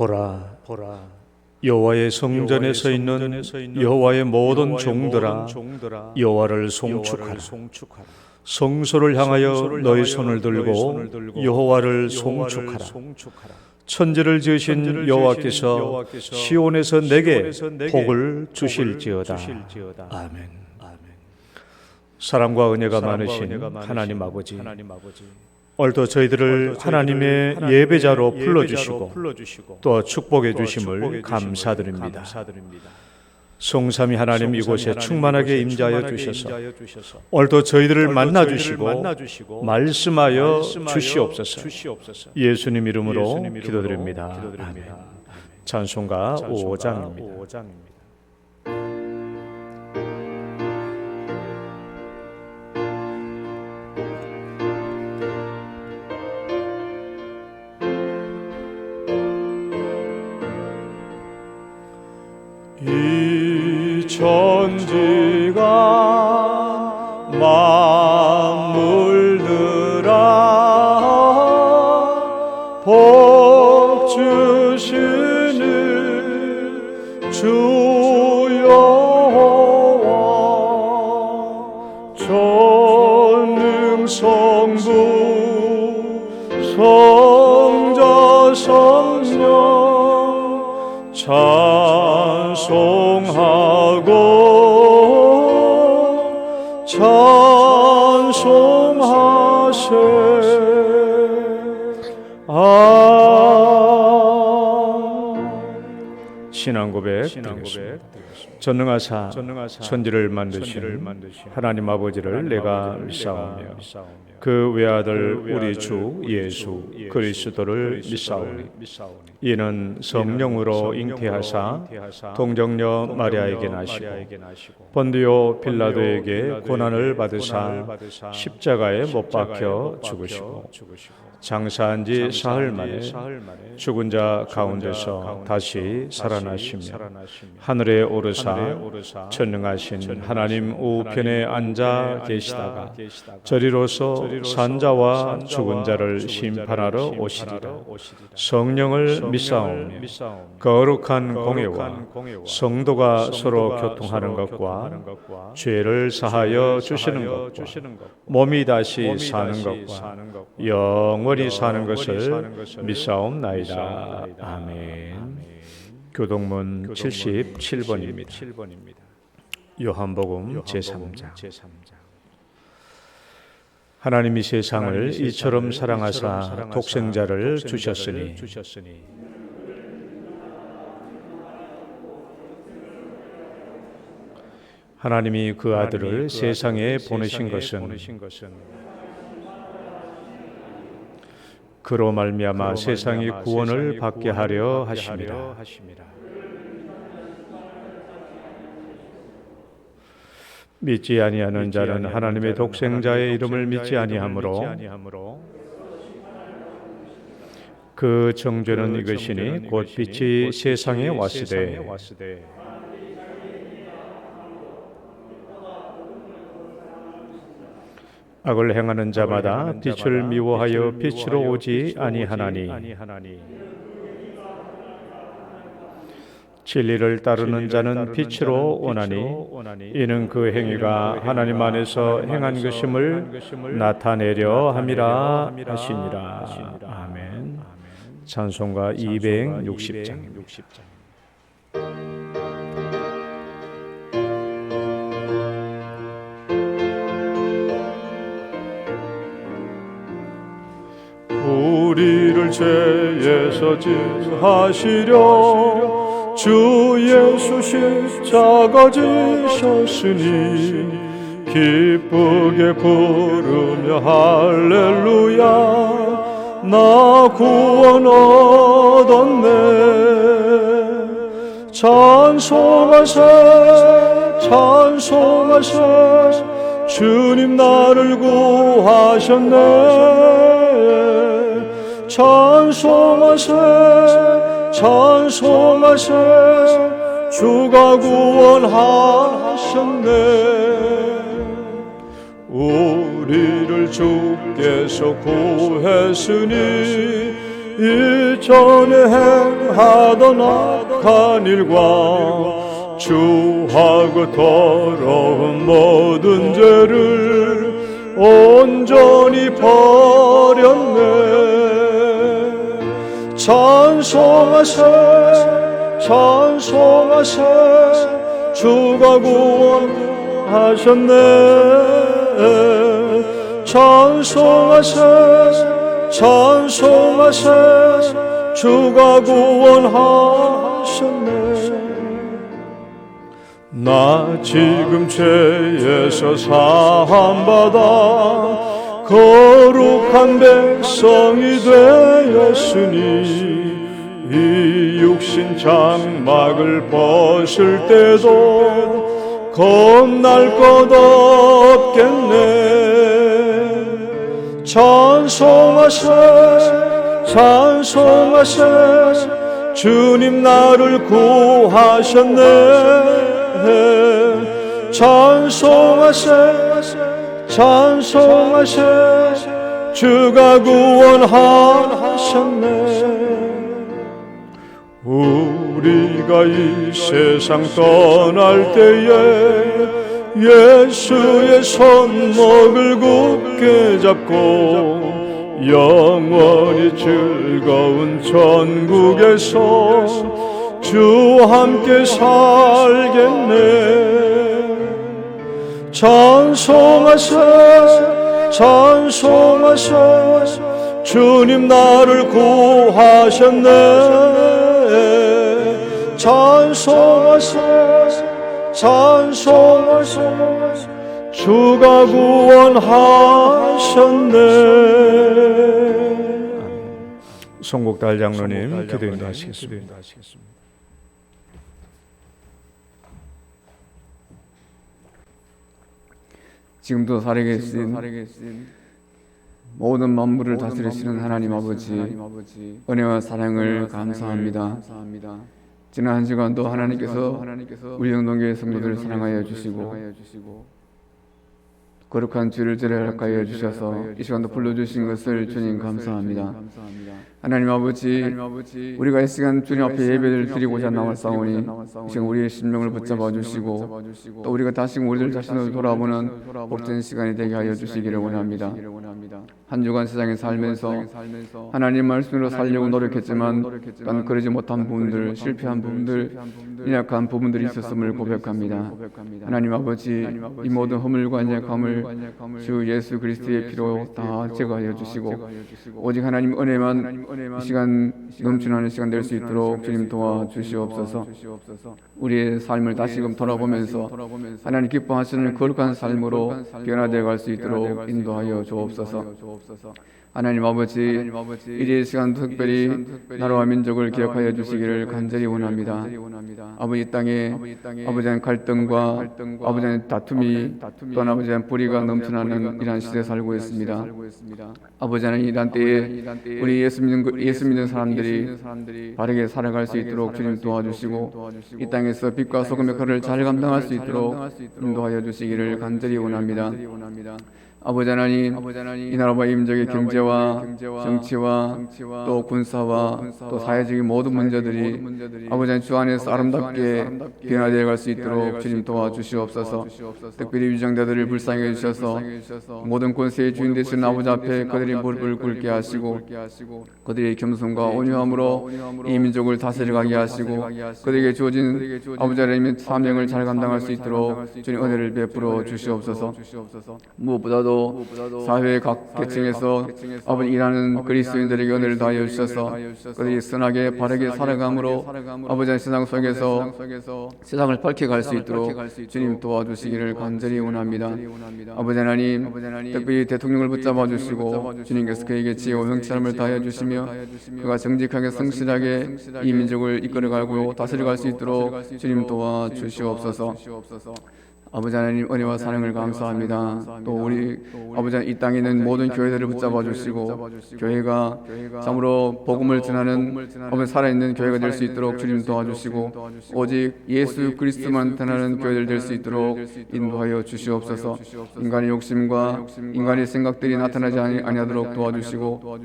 보라, 여호와의 성전에 서 있는 여호와의 모든 종들아, 여호와를 송축하라. 성소를 향하여 너희 손을 들고 여호와를 송축하라. 천지를 지으신 여호와께서 시온에서 내게 복을 주실지어다. 아멘. 사랑과 은혜가 많으신 하나님 아버지, 오늘도 저희들을 하나님의 예배자로 불러주시고 또 축복해 주심을 감사드립니다. 성삼위 하나님 이곳에 충만하게 임재하여 주셔서 오늘도 저희들을 만나주시고 말씀하여 주시옵소서. 예수님 이름으로 기도드립니다. 아멘. 찬송가 5장입니다. 이 천지가 만물들아 복 주시는 주 여호와 전능 성부 성자 성령 찬송하고 찬송하세. 신앙 고백 드리겠습니다. 전능하사 천지를 만드신 하나님 아버지를 내가 믿사오며 그 외아들 우리 주 예수 그리스도를 믿사오니 이는 성령으로 잉태하사 동정녀 마리아에게 나시고 본디오 빌라도에게 고난을 받으사 십자가에 못 박혀 죽으시고 장사한 지 사흘 만에 죽은 자 가운데서 다시 살아나시며 하늘에 오르사 전능하신 하나님 우편에 앉아 계시다가 저리로서 산자와 죽은 자를 심판하러 오시리라. 성령을 믿사오며 거룩한 공회와 성도가 서로 교통하는 것과 죄를 사하여 주시는 것과 몸이 다시 사는 것과 영원히 사는 것을 믿사옵나이다. 아멘. 교동문 77번입니다. 요한복음 제3장. 하나님이 세상을 이처럼 사랑하사 독생자를 주셨으니 하나님이 그 아들을 세상에 보내신 것은 그로 말미암아 세상이 구원을 받게 하려 하심이라. 믿지 아니하는 자는 하나님의 독생자의 이름을 믿지 아니하므로 그 정죄는 이것이니 곧 빛이 세상에 왔으되 악을 행하는 자마다 빛을 미워하여 빛으로 오지 아니하나니 진리를 따르는 자는 빛으로 오나니 이는 그 행위가 하나님 안에서 행한 것임을 나타내려 함이라 하시니라. 아멘. 찬송가 260장입니다. 우리를 죄에서 지하시려 주 예수 십자가 지셨으니 기쁘게 부르며 할렐루야 나 구원 얻었네. 찬송하세 찬송하세 주님 나를 구하셨네. 찬송하세 찬송하세 주가 구원하셨네. 우리를 주께서 구했으니 이전에 행하던 악한 일과 추하고 더러운 모든 죄를 온전히 버렸네. 찬송하세 찬송하세 주가 구원하셨네. 찬송하세 찬송하세 주가 구원하셨네. 나 지금 죄에서 사함받아 거룩한 백성이 되었으니 이 육신 장막을 벗을 때도 겁날 것 없겠네. 찬송하세 찬송하세 주님 나를 구하셨네. 찬송하세 찬송하세 주가 구원하셨네. 우리가 이 세상 떠날 때에 예수의 손목을 굳게 잡고 영원히 즐거운 천국에서 주와 함께 살겠네. 찬송하세 찬송하세 주님 나를 구하셨네. 찬송하세 찬송하세 주가 구원하셨네. 송국달 장로님 기도 인도하시겠습니다. 지금도 살아계신 모든 만물을 다스리시는 하나님 아버지, 은혜와 사랑을 감사합니다. 지난 한 시간도 하나님께서 우리 영동교회 성도들을 사랑하여 주시고 거룩한 주를 제례하게 하여 주셔서 이 시간도 불러주신 것을 주님 감사합니다. 하나님 아버지, 우리가 이 시간 주님 앞에 예배를 드리고자 나왔사오니 이 시간 우리의 심령을 붙잡아 주시고 또 우리가 다시금 우리들 자신을 돌아보는 복된 시간이 되게 하여 주시기를 원합니다. 한 주간 세상에 살면서 하나님 말씀으로 살려고 노력했지만 난 그러지 못한 부분들, 실패한 부분들, 연약한 부분들이 있었음을 고백합니다. 하나님 아버지, 이 모든 허물과 연약함을 주 예수 그리스도의 피로 다 제거하여 주시고 오직 하나님 은혜만 이 시간 넘치는 시간 될 수 있도록 주님 도와주시옵소서. 우리의 삶을 다시금 돌아보면서 하나님 기뻐하시는 거룩한 삶으로 변화되어 갈 수 있도록 인도하여 주옵소서. 하나님 아버지, 이제 시간 특별히 나라와 민족을 기억하여 주시기를 간절히 원합니다. 아버지, 이 땅에 아버지의 갈등과 아버지의 다툼이 또 아버지의 불의가 넘쳐나는 이러한 시대에 살고 있습니다. 아버지 하나님, 이러한 때에 우리 예수 믿는 사람들이 바르게 살아갈 수 있도록 주님 도와주시고 이 땅에서 빛과 소금의 역할을 잘 감당할 수 있도록 인도하여 주시기를 간절히 원합니다. 아버지 하나님, 이 나라와 이 민족의 경제와 정치와 또 군사와 또 사회적인 모든 문제들이 아버지 하나님 주 안에서 아름답게 변화되어 갈 수 있도록 주님 도와주시옵소서. 특별히 위정자들을 불쌍히 해주셔서 모든 권세의 주인 되시는 아버지 앞에 그들이 무릎을 꿇게 하시고 그들의 겸손과 온유함으로 이 민족을 다스려가게 하시고 그들에게 주어진 아버지 하나님의 사명을 잘 감당할 수 있도록 주님 은혜를 베풀어 주시옵소서. 무엇보다도 사회의 각 계층에서 아버지 일하는 그리스도인들에게 은혜를 다하여 주셔서 그들이 선하게 바르게 살아감으로 아버지의 세상 속에서 세상을 밝혀갈 수 있도록 주님 도와주시기를 간절히 원합니다. 아버지 하나님, 특별히 대통령을 붙잡아 주시고 주님께서 그에게 지혜와 명철함을 다하여 주시며 그가 정직하게 성실하게 이 민족을 이끌어가고 다스려갈 수 있도록 주님 도와주시옵소서. 아버지 하나님 은혜와 사랑을 감사합니다. 또 우리 아버지 하나님 이 땅에 있는 모든 교회들을 붙잡아 주시고 교회가 참으로 복음을 전하는 아버지 살아있는 교회가 될 수 있도록 주님 도와주시고 오직 예수 그리스도만 전하는 교회들 될 수 있도록 인도하여 주시옵소서. 인간의 욕심과 인간의 생각들이 나타나지 아니하도록 도와주시고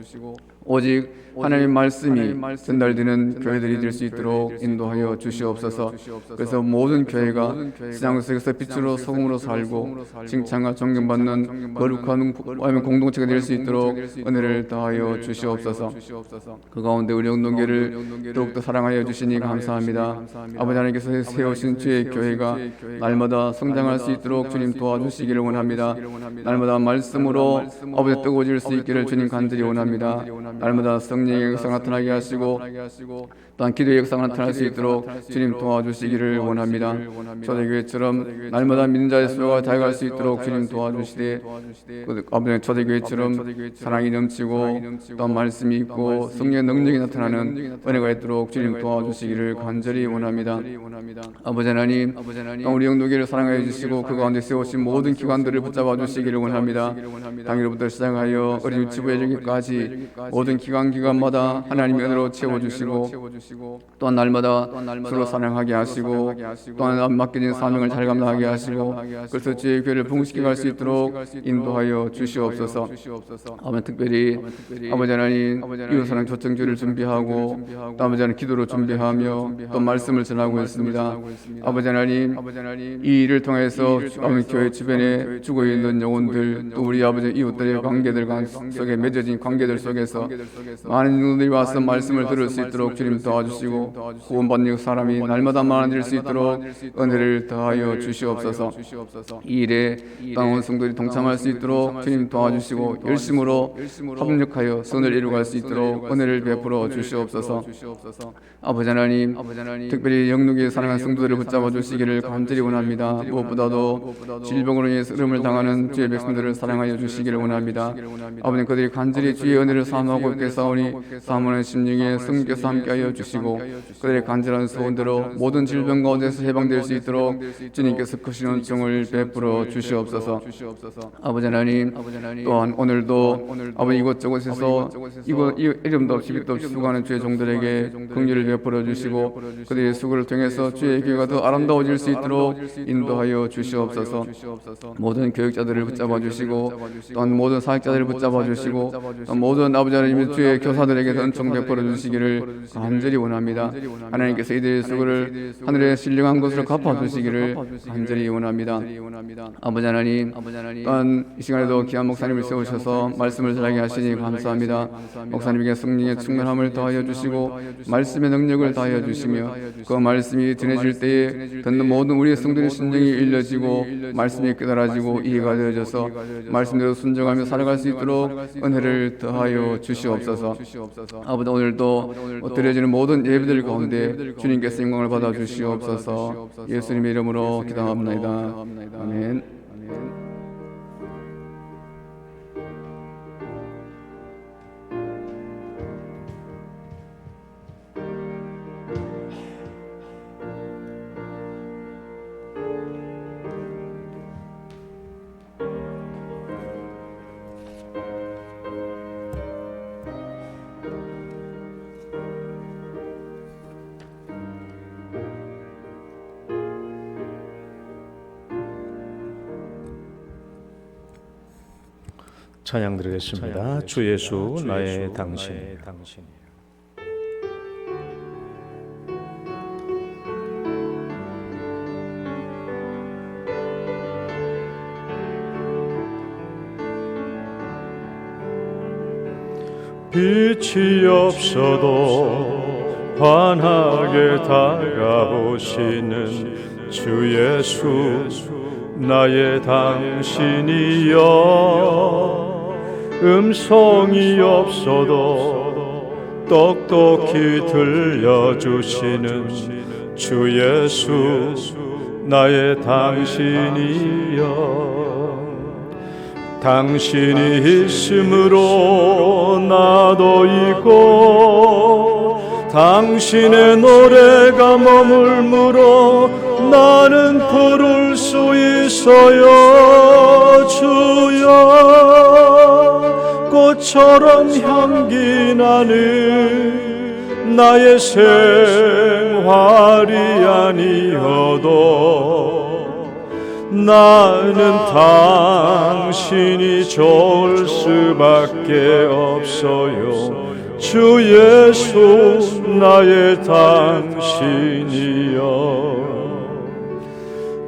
오직 하나님의 말씀이 전달되는 교회들이 될 수 있도록 인도하여 주시옵소서. 그래서 모든 교회가 세상 속에서 빛으로 소금으로 살고 칭찬과 존경받는 거룩한 공동체가 될 수 있도록 은혜를 더하여 주시옵소서. 그 가운데 우리 영동교회를 더욱더 사랑하여 주시니 감사합니다. 아버지 하나님께서 세우신 주의 교회가 날마다 성장할 수 있도록 주님 도와주시기를 원합니다. 날마다 말씀으로 아버지 뜨거워질 수 있기를 주님 간절히 원합니다. 날마다 성령의 역사가 나타나게 하시고 또한 기도의 역사가 나타날 수 있도록 주님 도와주시기를 원합니다. 초대교회처럼 날마다 믿는 자의 수요가 다해갈 수 있도록 주님 도와주시되 아버지 초대교회처럼 사랑이 넘치고 또한 말씀이 있고 성령의 능력이 나타나는 은혜가 있도록 주님 도와주시기를 간절히 원합니다. 아버지 하나님, 우리 영도교회를 사랑하여 주시고 그 가운데 세우신 모든 기관들을 붙잡아 주시기를 원합니다. 당일부터 시작하여 어린 유치부에 저기까지 모든 기관마다 하나님의 은혜로 채워주시고 또한 날마다 서로 사랑하게 하시고 또한 맡겨진 사명을 잘 감당하게 하시고 그래서 주의 교회를 부흥시켜 갈 수 있도록 인도하여 주시옵소서. 아버지 특별히 아버지 하나님 이웃사랑 초청주를 준비하고 또 아버지 하나님 기도로 준비하며 또 말씀을 전하고 있습니다. 아버지 하나님 이 일을 통해서 아버지 교회 주변에 죽어있는 영혼들 또 우리 아버지 이웃들의 관계들 속에 맺어진 관계들 속에서 많은 영혼들이 와서 말씀을 들을 수 있도록 주님 도와주시고 구원받는 사람이 날마다 많아질 수 있도록 은혜를 더하여 주시옵소서. 이 일에 땅 성도들이 동참할 수 있도록 주님 도와주시고 열심으로 협력하여 선을 이루갈 수 있도록 은혜를 베풀어 주시옵소서. 아버지 하나님 특별히 영육에 사랑하는 성도들을 붙잡아 주시기를 간절히 원합니다. 무엇보다도 질병으로 인해 쓰름을 당하는 주의 백성들을 사랑하여 주시기를 원합니다. 아버지 그들이 간절히 주의 은혜를 사모하고 있게 싸우니 사모하는 심령에 성께서 함께하여 주시고 그들의 간절한 소원대로 모든 질병 가운데서 해방될 수 있도록 주님께서 크신 은총을 베풀어 주시옵소서. 아버지 하나님 또한 오늘도 아버지 이곳저곳에서 이름도 없이 빛도 없이 수고하는 주의 종들에게 긍휼을 베풀어 주시고 그들의 수고를 통해서 주의 교회가 더 아름다워질 수 있도록 인도하여 주시옵소서. 모든 교육자들을 붙잡아 주시고 또한 모든 사역자들을 붙잡아 주시고 모든 아버지 하나님 주의 교사들에게 은총 베풀어 주시기를 간절히 원합니다. 하나님께서 이들의 수고를 하늘의 신령한 것으로 갚아주시기를 간절히 원합니다. 아버지 하나님 또한 이 시간에도 귀한 목사님을 세우셔서 말씀을 전하게 하시니 감사합니다. 목사님에게 성령의 충만함을 더하여 주시고 말씀의 능력을 더하여 주시며 그 말씀이 전해질 때에 듣는 모든 우리의 성도의 심정이 일러지고 말씀이 깨달아지고 이해가 되어져서 말씀대로 순종하며 살아갈 수 있도록 은혜를 더하여 주시옵소서. 아버지 오늘도 드려지는 모든 예배들 가운데 주님께서 영광을 받아 주시옵소서. 예수님의 이름으로 기도합니다. 아멘. 찬양 드리겠습니다. 주 예수 나의 당신. 빛이 없어도 환하게 다가오시는 주 예수 나의 당신이여 음성이 없어도 똑똑히 들려주시는 주 예수 나의 당신이여 당신이 있으므로 나도 있고 당신의 노래가 머물므로 나는 부를 수 있어요 주여 꽃처럼 향기 나는 나의 생활이 아니어도 나는 당신이 좋을 수밖에 없어요. 주 예수 나의 당신이여.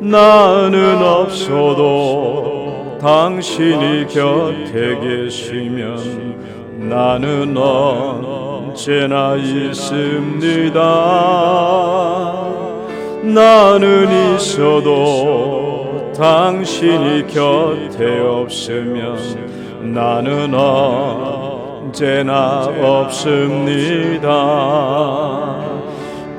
나는 없어도 당신이 곁에 계시면 나는 언제나 있습니다. 나는 있어도 당신이 곁에 없으면 나는 언제나 없습니다.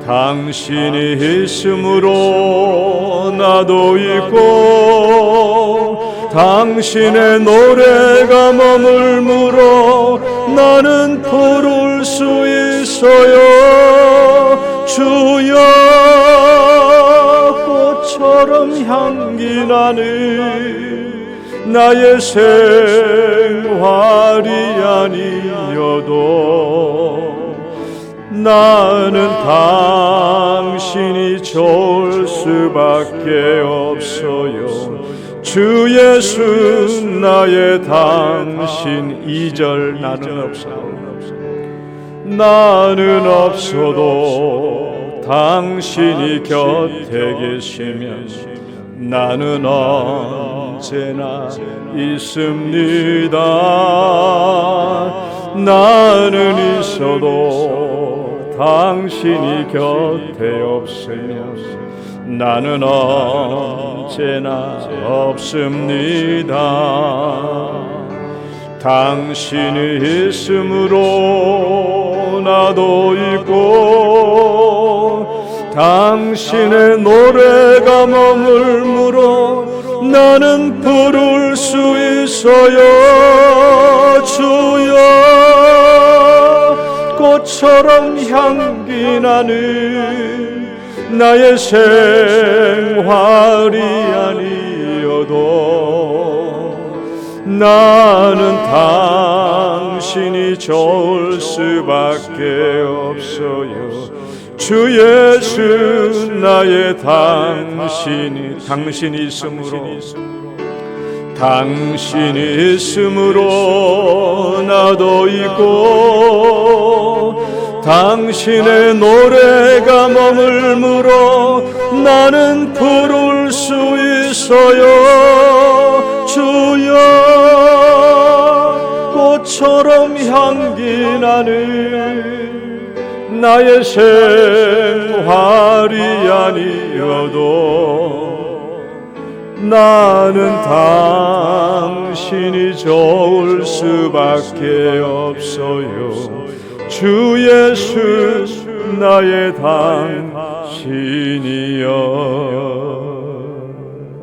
당신이 있으므로 나도 있고 당신의 노래가 머물므로 나는 부를 수 있어요. 주여 꽃처럼 향기 나는 나의 생활이 아니어도 나는 당신이 좋을 수밖에 없어요. 주 예수 나의 당신. 2절 나는 없어도 당신이 곁에 계시면 나는 언제나 있습니다. 나는 있어도 당신이 곁에 없으면 나는 언제나 없습니다. 당신이 있으므로 나도 있고 당신의 노래가 머물므로 나는 부를 수 있어요. 주여 꽃처럼 향기 나는 나의 생활이 아니어도 나는 당신이 좋을 수밖에 없어요. 주 예수 나의 당신이 있으므로 나도 있고 당신의 노래가 머물므로 나는 부를 수 있어요. 주여 꽃처럼 향기 나는 나의 생활이 아니어도 나는 당신이 좋을 수밖에 없어요. 주 예수 나의 당신이여.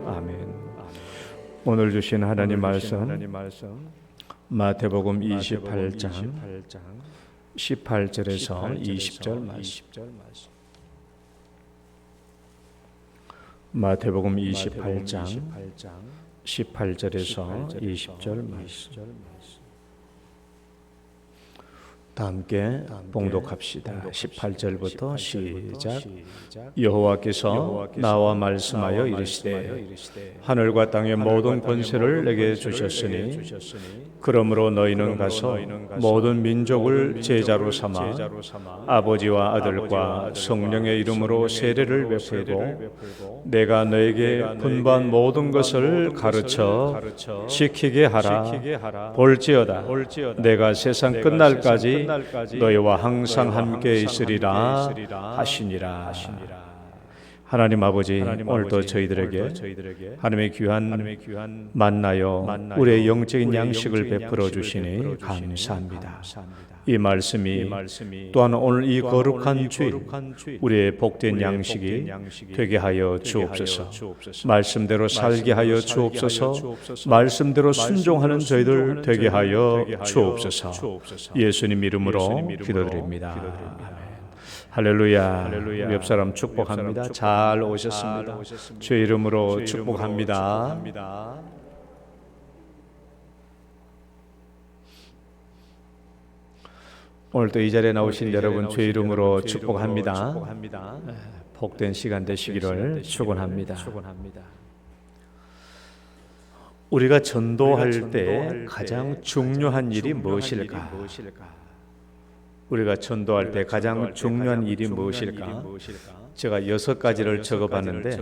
아멘. 오늘 주신 하나님 말씀 마태복음 28장 18절에서 20절 말씀. 마태복음 28장 18절에서 20절 말씀. 다 함께 봉독합시다. 18절부터 시작. 여호와께서 나와 말씀하여 이르시되 하늘과 땅의 모든 권세를 내게 주셨으니 그러므로 너희는 가서 모든 민족을 제자로 삼아 아버지와 아들과 성령의 이름으로 세례를 베풀고 내가 너에게 분부한 모든 것을 가르쳐 지키게 하라. 볼지어다 내가 세상 끝날까지 너희와 항상 함께 있으리라 하시니라. 하나님 아버지, 오늘도 저희들에게 하나님의 귀한 만나요 우리의 영적인 양식을 베풀어 주시니 감사합니다. 이 말씀이 또한 오늘 이 거룩한 주일 우리의 복된 양식이 되게 하여 주옵소서. 말씀대로 살게 하여 주옵소서. 말씀대로 순종하는 저희들 되게 하여 주옵소서. 예수님 이름으로 기도드립니다. 할렐루야. 우리 옆 사람 축복합니다. 잘 오셨습니다. 주의 이름으로 축복합니다. 오늘도 이 자리에 나오신 여러분 주의 이름으로 축복합니다. 복된 시간 되시기를 축원합니다. 우리가 전도할 때 가장 중요한 일이 무엇일까? 우리가 전도할 때 가장 중요한 일이 무엇일까? 제가 6가지를 적어봤는데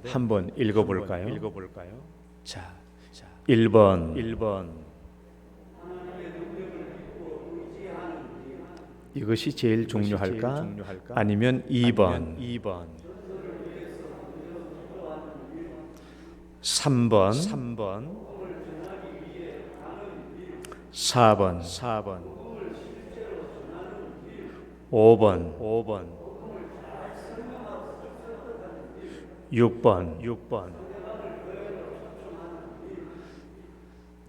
한번 읽어볼까요? 자, 1번 이것이 제일 중요할까? 아니면 2번 3번 4번 5번 6번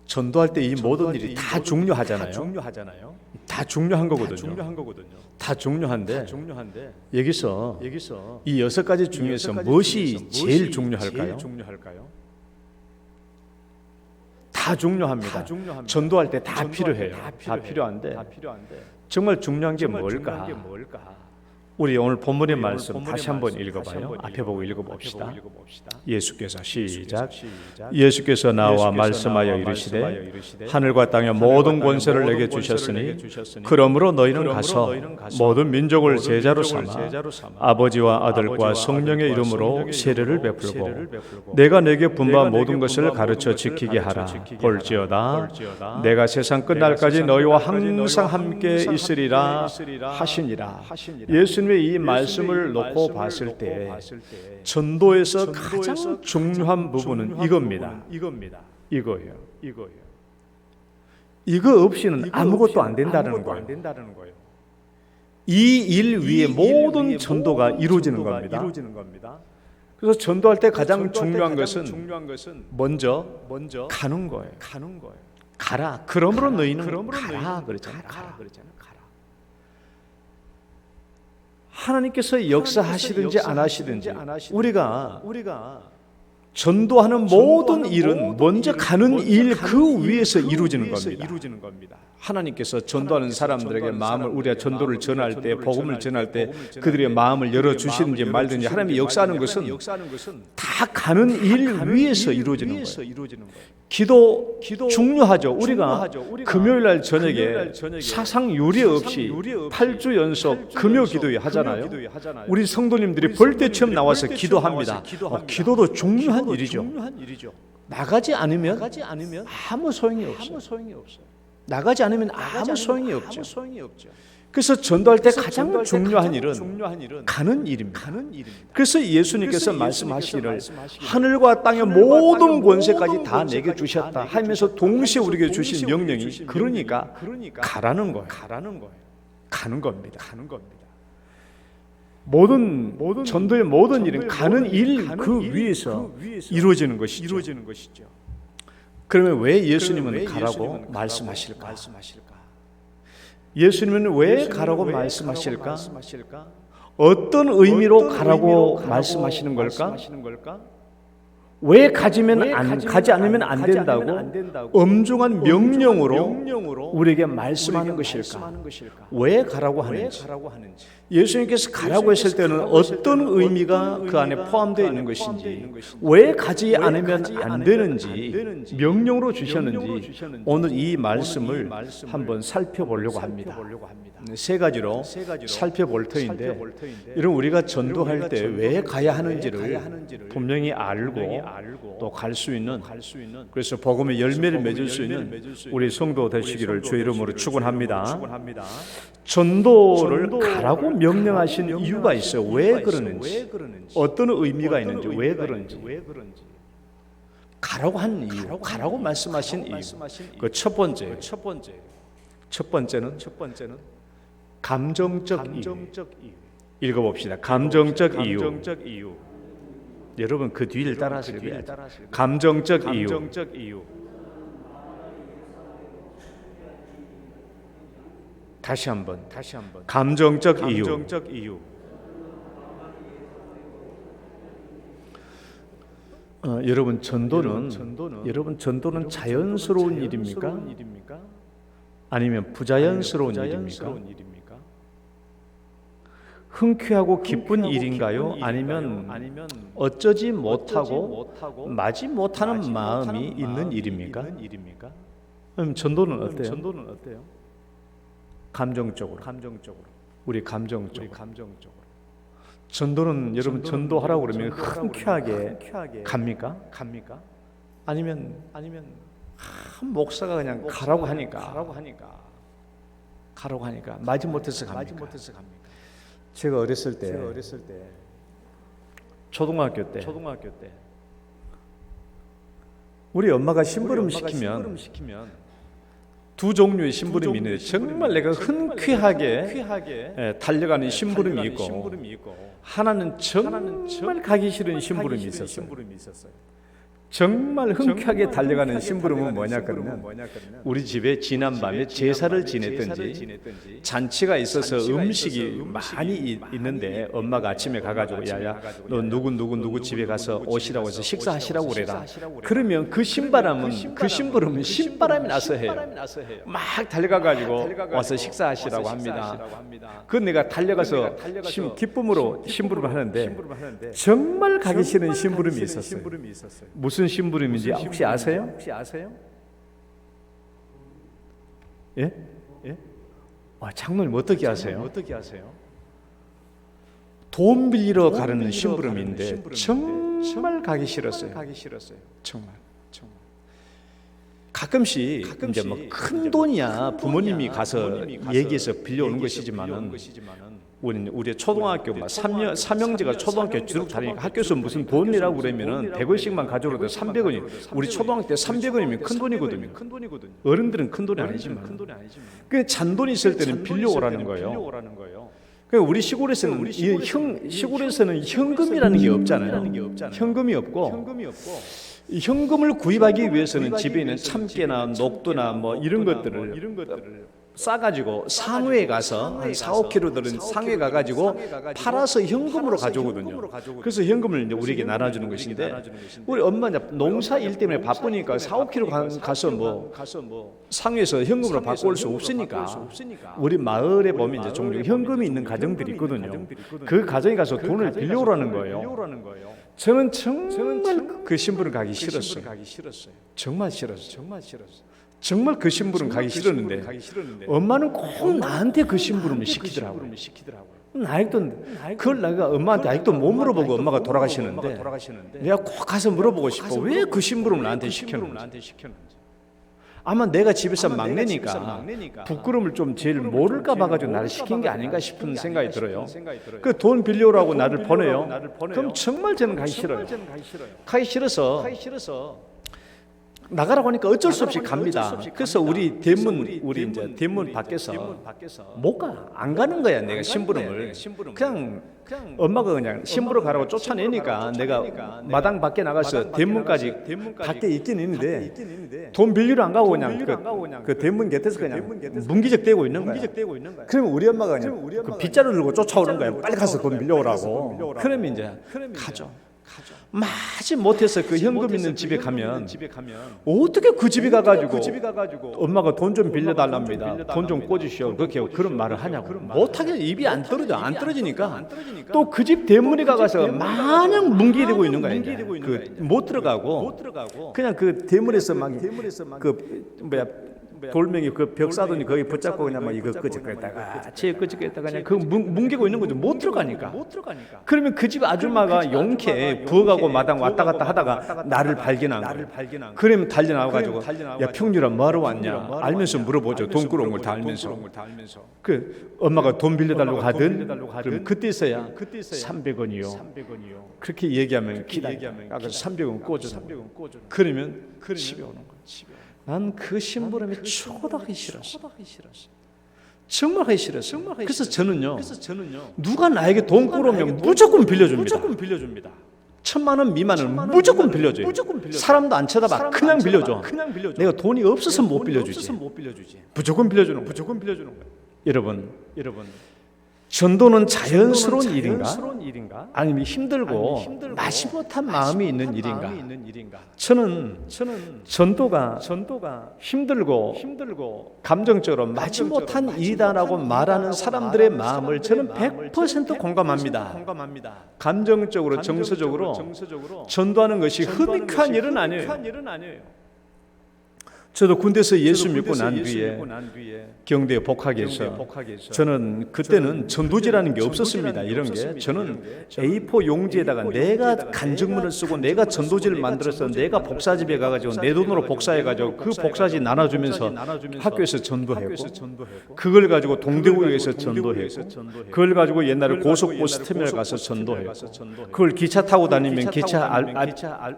전도할 때 이 모든 일이 다 중요하잖아요. 다 중요한 거거든요. 다 중요한데 여기서 이 6가지 중에서 무엇이 제일 중요할까요? 다 중요합니다. 전도할 때 다 필요해요. 다 필요한데 정말 중요한 게 뭘까? 우리 오늘 본문의 말씀 다시 한번 읽어봐요. 앞에 보고 읽어봅시다. 예수께서 시작. 예수께서 나와 말씀하여 이르시되 하늘과 땅의 모든 권세를 내게 주셨으니 그러므로 너희는 가서 모든 민족을 제자로 삼아 아버지와 아들과 성령의 이름으로 세례를 베풀고 내가 내게 분부한 모든 것을 가르쳐 지키게 하라. 볼지어다 내가 세상 끝날까지 너희와 항상 함께 있으리라 하시니라. 예수님 이 말씀을 놓고 봤을 때 전도에서 가장 중요한 부분은 이겁니다. 이거예요. 이거 없이는 아무것도 안 된다는 거예요. 이 일 위에 모든 전도가 이루어지는 겁니다. 그래서 전도할 때 가장 중요한 것은 먼저 가는 거예요. 가라. 그러므로 너희는 가라 그랬잖아요. 가라. 하나님께서 역사하시든지 안 하시든지 우리가 전도하는 모든 일은 먼저 가는 일 그 위에서 이루어지는 겁니다. 하나님께서 전도하는 사람들에게 마음을 우리가 전도를 전할 때 복음을 전할 때 그들의 마음을 열어주시든지 말든지 하나님이 역사하는 것은 다 가는 일 위에서 이루어지는 거예요. 기도 중요하죠. 우리가 금요일날 저녁에 사상 유례 없이 8주 연속 금요 기도회 하잖아요. 우리 성도님들이 벌떼처럼 나와서 기도합니다. 기도도 중요한 일이죠. 나가지 않으면 아무 소용이 없어요. 나가지 않으면 아무 소용이 없죠. 그래서 전도할 때 가장 중요한 일은 가는 일입니다. 그래서 예수님께서 말씀하시기를 하늘과 땅의 모든 권세까지 다 내게 주셨다 하면서 동시에 우리에게 주신 명령이 그러니까 가라는 거예요. 가는 겁니다. 모든 전도의 모든 일은 가는 일 그 위에서 이루어지는 것이죠. 그러면 왜 예수님은 가라고 말씀하실까? 예수님은 왜 가라고 말씀하실까? 어떤 의미로 가라고 말씀하시는 걸까? 왜 가지 않으면 안 된다고 엄중한 명령으로 우리에게 말씀하는 것일까? 왜 가라고 하는지. 예수님께서 가라고 했을 때는 어떤 의미가 그 안에 포함되어 있는 것인지, 왜 가지 않으면 안 되는지 명령으로 주셨는지 오늘 이 말씀을 한번 살펴보려고 합니다. 3가지로 살펴볼 터인데 이런 우리가 전도할 때 왜 가야 하는지를 분명히 알고 또 갈 수 있는, 그래서 복음의 열매를 맺을 수 있는 우리 성도 되시기를 주의 이름으로 축원합니다. 전도를 가라고 명령하신 이유가 있어요. 왜 그러는지, 어떤 의미가 있는지, 왜 그런지. 가라고 한 이유, 가라고 말씀하신 이유. 그 첫 번째는 감정적 이유. 읽어봅시다. 감정적 이유. 여러분 그 뒤를 따라하실 거예요. 감정적 이유. 다시 한번. 감정적 이유. 여러분 전도는 자연스러운 일입니까? 아니면 부자연스러운 일입니까? 흔쾌하고 기쁜 일인가요? 아니면 어쩌지 못하고 마지 못하는 마음이 있는 일입니까? 전도는 어때요? 감정적으로. 우리 감정적으로. 전도는 여러분 전도하라고 그러면 흔쾌하게 갑니까? 아니면 한 목사가 그냥 가라고 하니까 마지 못해서 갑니까? 제가 어렸을 때 초등학교 때 우리 엄마가 심부름 시키면 두 종류의 심부름이 있는데 정말 내가 흔쾌하게 달려가는 심부름이 있고 하나는 정말 가기 싫은 심부름이 있었어요. 정말 흔쾌하게 달려가는 심부름은 뭐냐 그러면 우리 집에 지난밤에 제사를 지냈든지 잔치가 있어서 음식이 많이 있는데 엄마가 아침에 가가지고 야야 너 누구 집에 가서 오시라고 해서 식사하시라고 그래라. 그러면 그 심부름은 신바람이 나서 해요. 막 달려가가지고 와서 식사하시라고 합니다. 그건 내가 달려가서 기쁨으로 심부름을 하는데 정말 가기 싫은 심부름이 있었어요. 무슨 심부름인지 혹시 아세요? 예? 장로님 어떻게 아세요? 돈 빌리러 가는 심부름인데 정말 가기 싫었어요. 정말. 가끔씩 이제 뭐 큰 돈이야 부모님이 가서 얘기해서 빌려오는 것이지만은 우리 초등학교 막 삼형제가 초등학교 쭉 다니니까 학교에서 무슨 돈이라고 그러면은 100원씩만 가져오려도 300원이 우리 초등학교 때 300원이면 큰 돈이거든요. 어른들은 큰 돈이 아니지만 그 잔돈이 있을 때는 빌려오라는 거예요. 그러니까 우리 시골에서는 현금이라는 게 없잖아요. 현금이 없고 현금을 구입하기 위해서는 집에 있는 참깨나 녹두나 뭐 이런 것들을 싸가지고 상회에 가서 한 4-5kg 들은 상회에 가가지고 팔아서 현금으로 가져오거든요. 그래서 현금을 이제 우리에게 나눠주는 것인데 우리 엄마 농사 일 때문에 바쁘니까 4-5kg 가서 뭐 상회에서 현금으로 바꿔올 수 없으니까 우리 마을에 보면 이제 종종 현금이 있는 가정들이 있거든요. 그 가정에 가서 돈을 빌려오라는 거예요. 저는 정말 그 심부름 가기 싫었어요. 정말 싫었어요. 정말 그 심부름 가기 싫었는데 엄마는 꼭 나한테 그 심부름을 시키더라고요. 그걸 내가 엄마한테 아직도 못 물어보고 엄마가 돌아가시는데 내가 꼭 가서 물어보고 싶어. 왜 그 심부름을 나한테 시켰는지. 아마 내가 집에서 막내니까 부끄러움을 좀 제일 모를까 봐가지고 나를 시킨 게 아닌가 싶은 생각이 들어요. 그 돈 빌려오라고 나를 보내요. 그럼 정말 저는 가기 싫어요. 가기 싫어서 나가라고 하니까 어쩔 수 없이 갑니다. 그래서 우리 이제 대문 밖에서 못 가. 안 가는 거야, 내가 심부름을. 그냥 엄마가 그냥 심부름 가라고 쫓아내니까 내가 마당 밖에 나가서 대문까지 밖에 있긴 있는데 돈 빌리러 안 가고 그냥 그 대문 곁에서 그냥 문기적대고 있는 거야. 그러면 우리 엄마가 그냥 그 빗자루 들고 쫓아오는 거야. 빨리 가서 돈 빌려오라고. 그러면 이제 가죠. 마지 못해서 그 현금 있는 집에 가면 어떻게 그 집에 가가지고 엄마가 돈 좀 빌려달랍니다. 돈 좀 꿔주시오. 그렇게 그런 말을 하냐고. 못하게 입이 안 떨어지니까 또 그 집 대문에 가서 마냥 뭉개대고 있는 거야. 못 들어가고 그냥 그 대문에서 막 돌멩이 그 벽 사더니 거기 붙잡고 그냥 막 이거 끄적거렸다가 제 끄적거렸다가 그냥 그 뭉개고 있는 거죠. 못 들어가니까. 그러면 그 집 아줌마가 용케 부엌하고 마당 왔다 갔다 하다가 나를 발견한 거예요. 그러면 달려나와가지고 야 평균아 뭐하러 왔냐 알면서 물어보죠. 돈 끌어온 걸 다 알면서. 그 엄마가 돈 빌려달라고 하든 그럼 그때서야 300원이요. 그렇게 얘기하면 기다려. 그래서 300원 꽂아. 그러면 집에 오는 거예요. 난 그 심부름이 초다하기 싫었어. 정말 하기 싫었어. 그래서 저는요. 누가 나에게 돈 끌어오면 무조건 빌려줍니다. 1,000만 원 미만은 무조건 빌려줘요. 사람도 안 쳐다봐. 그냥 빌려줘. 내가 돈이 없어서 못 빌려주지. 무조건 빌려주는 거예요. 여러분 전도는 자연스러운 일인가? 아니면 힘들고 마지못한 마음이 있는 일인가? 저는 전도가 힘들고 감정적으로 마지못한 일이다라고 말하는 사람들의 마음을 저는 100% 공감합니다. 감정적으로 정서적으로 전도하는 것이 흠익한 일은 아니에요. 저도 군대에서 예수 믿고 난 뒤에 경대에 복학해서 저는 그때는 전도지라는 게 없었습니다. 이런 게 저는 A4 용지에다가 내가 간증문을 쓰고 내가 전도지를 만들어서 내가 복사집에 가가지고 내 돈으로 복사해가지고 그 복사지 나눠주면서 학교에서 전도했고 그걸 가지고 동대구역에서 전도했고 그걸 가지고 옛날에 고속버스 터미널 가서 전도했고 그걸 기차 타고 다니면 기차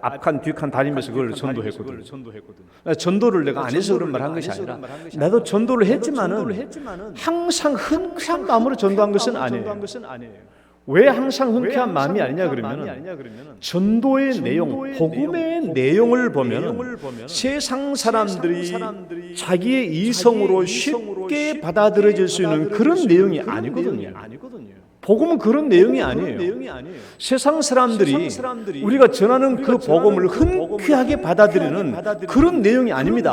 앞칸 뒤칸 다니면서 그걸 전도했거든요. 전도를 내가 안 해서 그런 말 한 것이 아니라 나도 전도를 했지만은 항상 흔쾌한 마음으로 전도한 것은 아니에요. 왜 항상 흔쾌한 마음이 아니냐 그러면 전도의 내용, 복음의 내용을 보면 세상 사람들이 자기의 이성으로 쉽게 받아들여질 수 있는 그런 내용이 아니거든요. 복음은 그런 내용이 아니에요. 세상 사람들이 우리가 전하는 그 복음을 흔쾌하게 받아들이는 그런 내용이 아닙니다.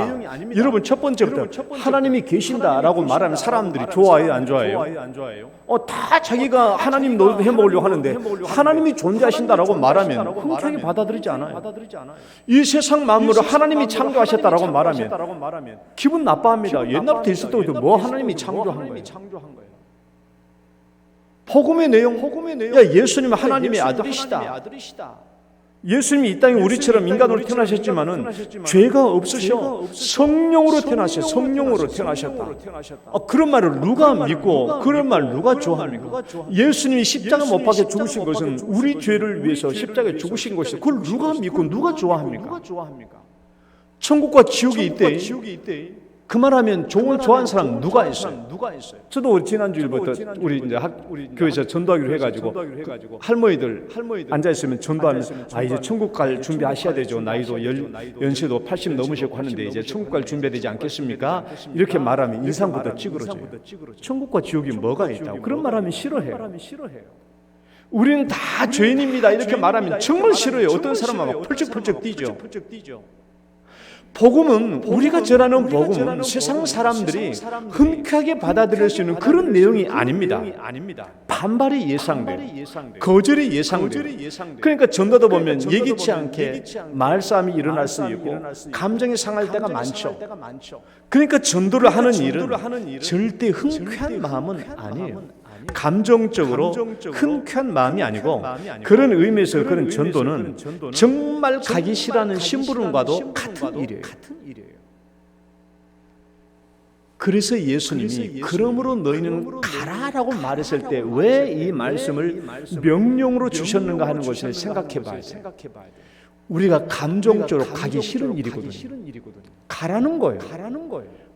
여러분 첫 번째부터 하나님이 계신다라고 말하면 사람들이 좋아해요, 안 좋아해요? 다 자기가 하나님 노릇 해먹으려고 하는데 하나님이 존재하신다라고 말하면 흔쾌하게 받아들이지 않아요. 이 세상 만물을 하나님이 창조하셨다라고 말하면 기분 나빠합니다. 옛날부터 있었던 것도 뭐 하나님이 창조한 거예요. 복음의 내용, 야 예수님은 하나님의 아들이시다. 예수님이 이 땅에 우리처럼 인간으로 태어나셨지만은 죄가 없으셔 성령으로 태어나셨. 성령으로 태어나셨다. 그런 말을 누가 믿고 그런 말 누가 좋아합니까? 예수님이 십자가 못 박혀 죽으신 것은 우리 죄를 위해서 십자가에 죽으신 것이다. 그걸 누가 믿고 누가 좋아합니까? 천국과 지옥이 있대. 그 말하면 좋아하는 사람 누가 있어요? 저도 지난주일부터 우리 이제 교회에서 전도하기로 해가지고 할머니들 앉아 있으면 전도하면서 이제 천국 갈 준비하셔야 되죠. 나이도 연세도 80 넘으셨고 하는데 이제 천국 갈 준비되지 않겠습니까? 이렇게 말하면 인상부터 찌그러져요. 천국과 지옥이 뭐가 있다고 그런 말하면 싫어해요. 우리는 다 죄인입니다. 이렇게 말하면 정말 싫어요. 어떤 사람은 막 펄쩍펄쩍 뛰죠. 복음은 우리가 전하는 복음은 세상 사람들이 흔쾌하게 받아들일 수 있는 그런 내용이 아닙니다. 반발이 예상돼요. 거절이 예상돼요. 그러니까 전도다 보면 예기치 않게 말싸움이 일어날 수 있고 감정이 상할 때가 많죠. 그러니까 전도를 하는 일은 절대 흔쾌한 마음은 아니에요. 감정적으로 흔쾌한 마음이 아니고 그런 의미에서 그런 전도는 정말 가기 싫어하는 심부름과도 같은 일이에요. 그래서 예수님이 그러므로 너희는 가라라고 말했을 때 왜 이 말씀을 명령으로 주셨는가 하는 것을 생각해 봐야 돼요. 우리가 감정적으로 가기 싫은 일이거든요. 가라는 거예요.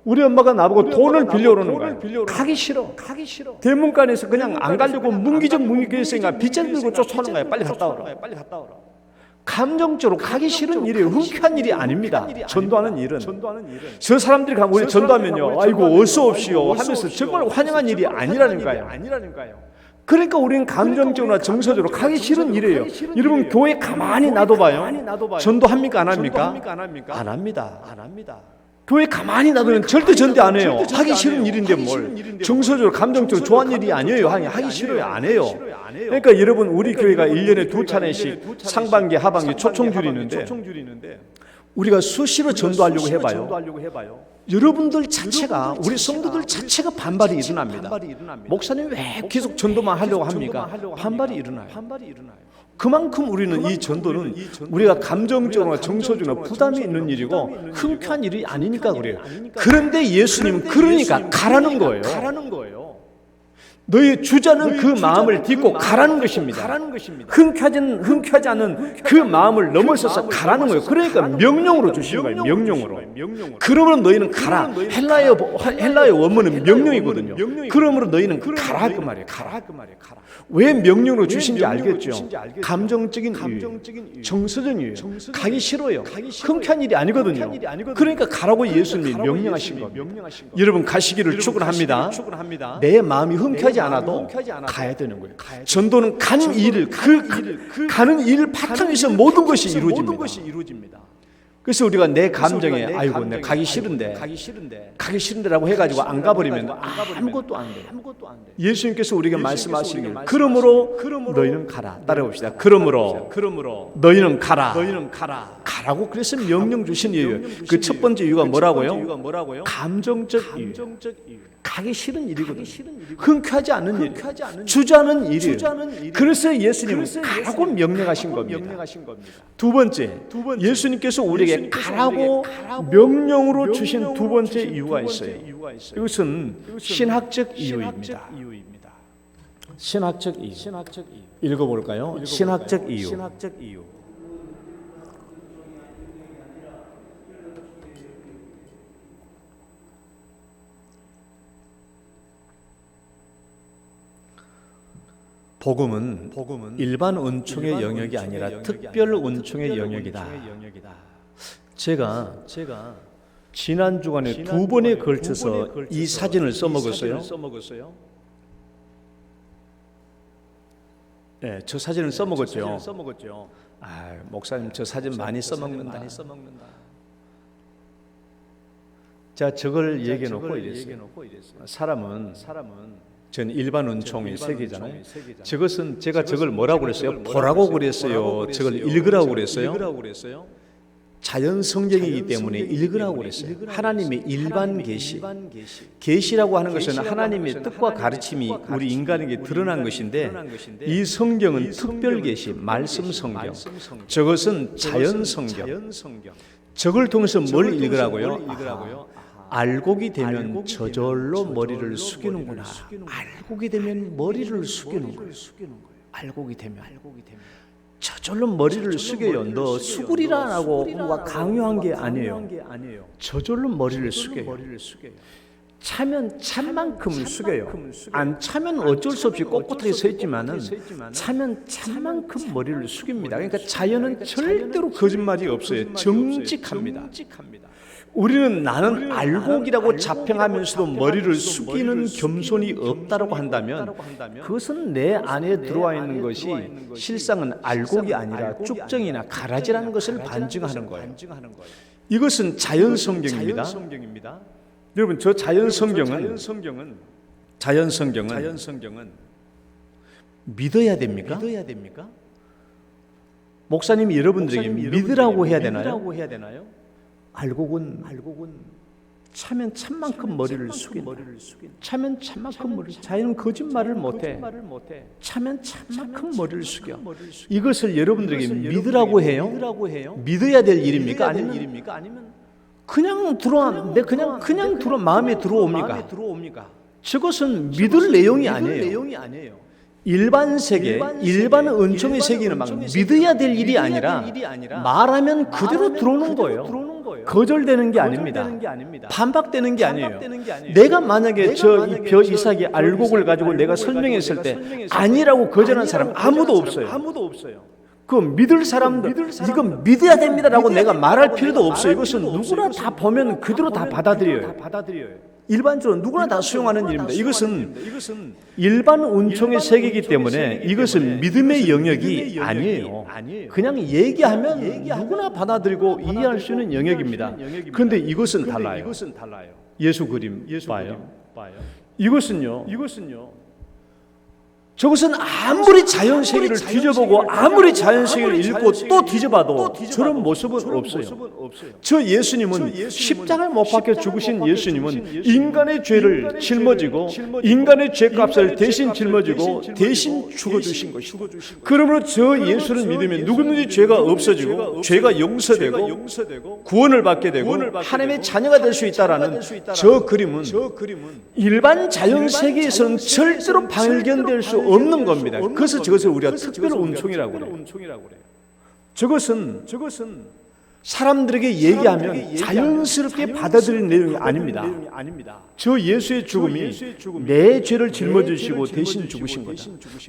우리 엄마가 나보고 돈을 빌려오는 거예요. 가기 싫어. 대문간에서 그냥 안 가려고 뭉기적뭉기했으니까 빗잔 들고 쫓아오는 거예요. 빨리 갔다 오라. 감정적으로 가기 싫은 일이에요. 흔쾌한 일이 아닙니다. 전도하는 일은. 저 사람들이 가면 우리 전도하면요. 아이고 어서 옵시오 하면서 정말 환영한 일이 아니라는 거예요. 그러니까 우리는 감정적으로나 정서적으로 가기 싫은 일이에요. 여러분 교회 가만히 놔둬봐요. 전도합니까 안 합니까? 안 합니다. 교회 가만히 놔두면 절대 전대 안 해요. 하기 싫은 일인데 뭘 정서적으로 감정적으로 좋아하는 일이 아니에요. 하기 싫어요. 안 해요. 그러니까 여러분 우리 교회가 1년에 2차례씩 상반기 하반기 초청 줄이는데 우리가 수시로 전도하려고 해봐요. 여러분들 자체가 우리 성도들 자체가 반발이 일어납니다. 목사님 왜 계속 전도만 하려고 합니까? 반발이 일어나요. 그만큼 우리는 이 전도는 우리가 감정적으로나 정서적으로 부담이 있는 일이고 흔쾌한 일이 아니니까 그래요. 그런데 예수님은 그러니까 가라는 거예요. 너희 주자는 그 마음을 딛고 가라는 것입니다. 흔쾌하지 않은 그 마음을 넘어서서 가라는 거예요. 그러니까 명령으로 주신 거예요. 명령으로. 그러므로 너희는 가라. 헬라의 원문은 명령이거든요. 그러므로 너희는 가라 그 말이에요. 가라. 왜 명령으로 주신지 알겠죠? 감정적인 이유, 정서적인 이유. 가기 싫어요. 흔쾌한 일이 아니거든요. 그러니까 가라고 예수님이 명령하신 겁니다. 여러분 가시기를 축원합니다. 내 마음이 흔쾌하지 않아도 가야 되는 거예요. 전도는 가는 일, 가는 일 바탕에서 모든 것이 이루어집니다. 그래서 우리가 내 감정에 아이고 내가 가기 싫은데라고 해가지고 안 가버리면 아무것도 안 돼요. 예수님께서 우리에게 말씀하시는 그러므로 너희는 가라. 따라봅시다. 그러므로 너희는 가라. 가라고 그래서 명령 주신 이유예요. 그 첫 번째 이유가 뭐라고요? 감정적 이유. 가기 싫은 일이거든요. 흔쾌하지 않는 일, 주저하는 일이에요. 그래서 예수님은 가라고 명령하신 겁니다. 두 번째, 예수님께서 우리에게 가라고 명령으로 주신 두 번째 이유가 있어요. 이것은 신학적 이유입니다. 신학적 이유. 읽어볼까요? 신학적 이유. 복음은 일반 은총의 영역이 아니라 특별 은총의 영역이다. 제가 지난 주간에 두 번에 걸쳐서 이 사진을 써먹었어요. 네, 저 사진을 써먹었죠. 목사님 저 사진 많이 써먹는다. 자, 저걸 얘기해놓고 이랬어요. 사람은 전 일반 은총의 세계잖아요. 저것은 제가 저걸 뭐라고 그랬어요? 보라고 그랬어요. 저걸 읽으라고 그랬어요. 자연 성경이기 때문에 읽으라고 그랬어요. 하나님의 일반 계시라고 하는 것은 하나님의 뜻과 가르침이 우리 인간에게 드러난 것인데 이 성경은 특별 계시, 말씀 성경. 저것은 자연 성경. 저걸 통해서 뭘 읽으라고요? 알곡이 되면 저절로 머리를 숙이는구나. 알곡이 되면 머리를 숙이는 거예요. 알곡이 되면 저절로 머리를 숙여요. 너 숙으리라고 뭔가 강요한 게 아니에요. 저절로 머리를 숙여요. 차면 찬만큼 숙여요. 안 차면 어쩔 수 없이 꼿꼿하게 서 있지만은 차면 찬만큼 머리를 숙입니다. 그러니까 자연은 절대로 거짓말이 없어요. 정직합니다. 우리는 나는 알곡이라고 자평하면서도 머리를 숙이는 겸손이 없다라고 한다면 그것은 내 안에 들어와 있는 것이 실상은 알곡이 아니라 쭉정이나 가라지라는 것을 반증하는 거예요. 이것은 자연 성경입니다. 여러분 저 자연 성경은 믿어야 됩니까? 목사님이 여러분들에게 믿으라고 해야 되나요? 알곡은 차면 찬만큼 머리를 숙인다. 차면 찬만큼 머리를. 자연은 거짓말을 못해. 차면 찬만큼 머리를 숙여. 이것을 여러분들에게 믿으라고 해요? 믿어야 될 일입니까? 아니면 그냥 들어와. 내 그냥 들어 마음에 들어옵니까? 저것은 믿을 내용이 아니에요. 일반 세계, 일반 은총의 세계는 막 믿어야 될 일이 아니라 말하면 그대로 들어오는 거예요. 거절되는 게 아닙니다. 반박되는 게 아니에요. 내가 만약에 저 이삭이 알곡을 가지고 내가 설명했을 때 아니라고 거절한 사람 아무도 없어요. 그 믿을 사람들 이거 믿어야 됩니다라고 내가 말할 필요도 없어요. 이것은 누구나 다 보면 그대로 다 받아들여요. 일반적으로 누구나 다 수용하는 일입니다. 이것은 일반 은총의 세계이기 때문에 이것은 믿음의 영역이 아니에요. 그냥 얘기하면 누구나 받아들이고 이해할 수 있는 영역입니다. 그런데 이것은 달라요. 예수 그림 봐요. 이것은요. 저것은 아무리 자연세계를 뒤져보고 아무리 자연세계를 읽고 또 뒤져봐도 저런 모습은 없어요. 저 예수님은 십자가에 못 박혀 죽으신 예수님은 인간의 죄를 짊어지고 인간의 죄값을 대신 짊어지고 대신 죽어주신 것이고 그러므로 저 예수를 믿으면 누구든지 죄가 없어지고 죄가 용서되고 구원을 받게 되고 하나님의 자녀가 될 수 있다라는 저 그림은 일반 자연세계에서는 절대로 발견될 수 없는 겁니다. 그래서 저것을 우리가 특별 은총이라고 그래요. 저것은 사람들에게 얘기하면 자연스럽게 받아들이는 내용이 아닙니다. 저 예수의 죽음이 내 죄를 짊어지시고 대신 죽으신 거다.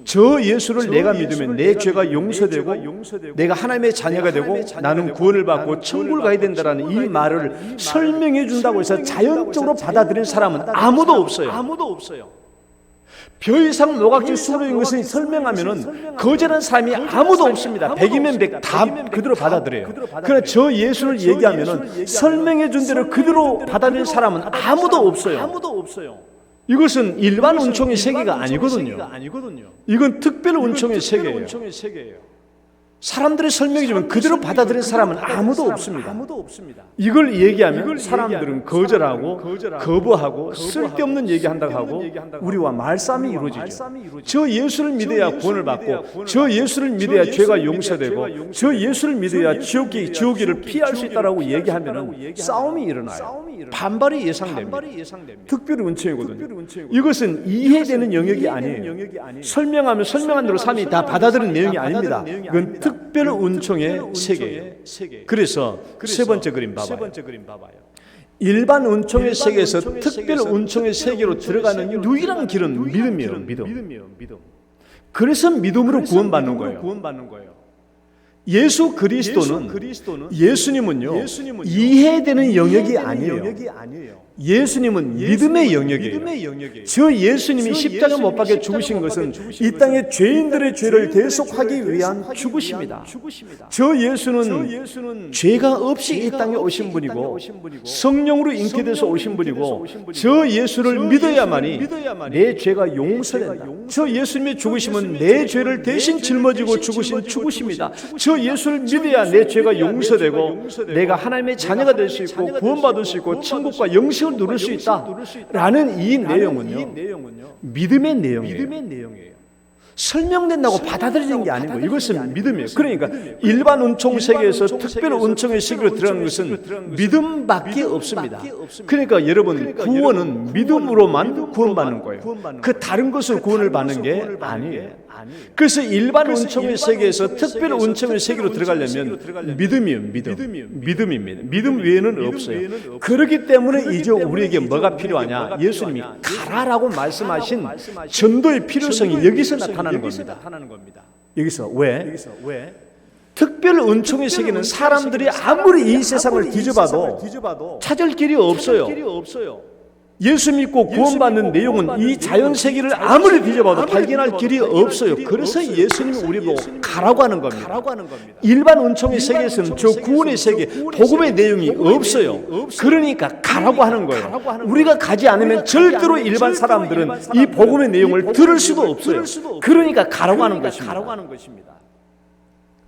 저 예수를 내가 믿으면 내 죄가 용서되고 내가 하나님의 자녀가 되고 나는 구원을 받고 천국을 가야 된다라는 이 말을 설명해 준다고 해서 자연적으로 받아들이는 사람은 아무도 없어요. 벼 이상 노각질 수로인 것을 설명하면은 거절한 사람이 아무도 없습니다. 100이면 100 다 그대로 받아들여요. 그러나 저 예수를 얘기하면은 설명해 준 대로 그대로 받아들인 사람은 아무도 없어요. 이것은 일반 은총의 세계가 아니거든요. 이건 특별 은총의 세계예요. 사람들의 설명해 주면 그대로 받아들인 사람은 아무도 없습니다. 이걸 얘기하면 사람들은 거절하고 거부하고 쓸데없는 얘기한다고 하고 우리와 말싸움이 이루어지죠. 저 예수를 믿어야 구원을 받고 저 예수를 믿어야 죄가 용서되고 저 예수를 믿어야 지옥기를 피할 수 있다라고 얘기하면 싸움이 일어나요. 반발이 예상됩니다. 특별 은총이거든요. 이것은 이해되는 영역이 아니에요. 설명하면 설명한 대로 삶이 다 받아들이는 내용이 아닙니다. 이건 특별 은총의 세계예요. 그래서 세 번째 그림 봐봐요. 일반 은총의 세계에서 특별 은총의 세계로 들어가는 유일한 길은 믿음이에요. 믿음. 그래서 믿음으로 구원받는 거예요. 예수 그리스도는 예수님은요 이해되는 영역이 아니에요. 예수님은 믿음의 영역이에요. 저 예수님이 십자가 못 박혀 죽으신 것은 이 땅의 죄인들의 죄를 대속하기 위한 죽으십니다. 저 예수는 죄가 없이 이 땅에 오신 분이고 성령으로 잉태돼서 오신 분이고 저 예수를 믿어야만이 내 죄가 용서된다. 저 예수님의 죽으심은 내 죄를 대신 짊어지고 죽으신 죽으십니다. 저 예수를 믿어야 내 죄가 용서되고 내가 하나님의 자녀가 될 수 있고 구원받을 수 있고 천국과 영생을 누릴 수 있다라는 이 내용은요 믿음의 내용이에요. 설명된다고 받아들이는 게 아니고 이것은 믿음이에요. 그러니까 일반 은총 세계에서 특별 은총의 세계로 들어가는 것은 믿음밖에 없습니다. 그러니까 여러분 구원은 믿음으로만 구원받는 거예요. 그 다른 것으로 구원을 받는 게 아니에요. 그래서 일반 은총의 세계에서 특별 은총의 세계로 들어가려면 믿음이에요. 믿음입니다. 믿음 외에는 없어요. 그렇기 때문에 이제 우리에게 뭐가 필요하냐? 예수님이 가라라고 말씀하신 전도의 필요성이 여기서 나타나는 겁니다. 여기서 왜? 특별 은총의 세계는 사람들이 아무리 이 세상을 뒤져봐도 찾을 길이 없어요. 예수 믿고 구원받는 내용은 이 자연 세계를 아무리 뒤져봐도 발견할 길이 없어요. 그래서 예수님이 우리 보고 가라고 하는 겁니다. 일반 은총의 세계에서는 저 구원의 세계, 복음의 내용이 없어요. 그러니까 가라고 하는 거예요. 우리가 가지 않으면 절대로 일반 사람들은 이 복음의 내용을 들을 수도 없어요. 그러니까 가라고 하는 것입니다.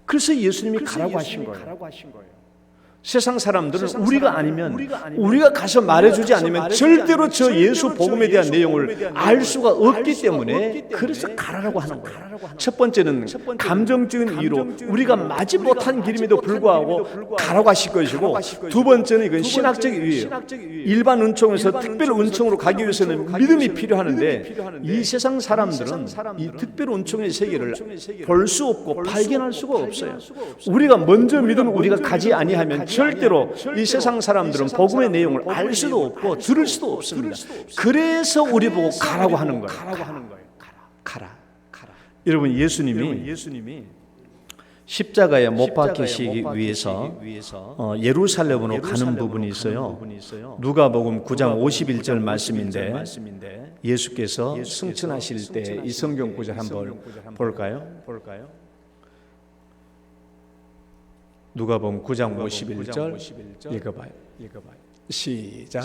그래서 예수님이 가라고 하신 거예요. 세상 사람들은 우리가 아니면 우리가 가서 말해주지 않으면 절대로 저 예수 복음에 대한 내용을 알 수가 없기 때문에 그래서 가라고 하는 거예요. 첫 번째는 감정적인 이유로 우리가 마지 못한 길임에도 불구하고 가라고 하실 것이고 두 번째는 이건 신학적 이유예요. 일반 은총에서 특별 은총으로 가기 위해서는 믿음이 필요하는데 이 세상 사람들은 이 특별 은총의 세계를 볼 수 없고 발견할 수가 없어요. 우리가 먼저 믿으면 우리가 가지 아니하면 절대로 이 세상 사람들은 복음의 내용을 알 수도 없고 들을 수도 없습니다. 그래서 우리 보고 가라고 하는 거예요. 가라. 여러분 예수님이 십자가에 못 박히시기 위해서 예루살렘으로 가는 부분이 있어요. 누가복음 9장 51절 말씀인데 예수께서 승천하실 때 이 성경 구절 한번 볼까요? 누가복음 9장 51절 읽어봐요. 시작.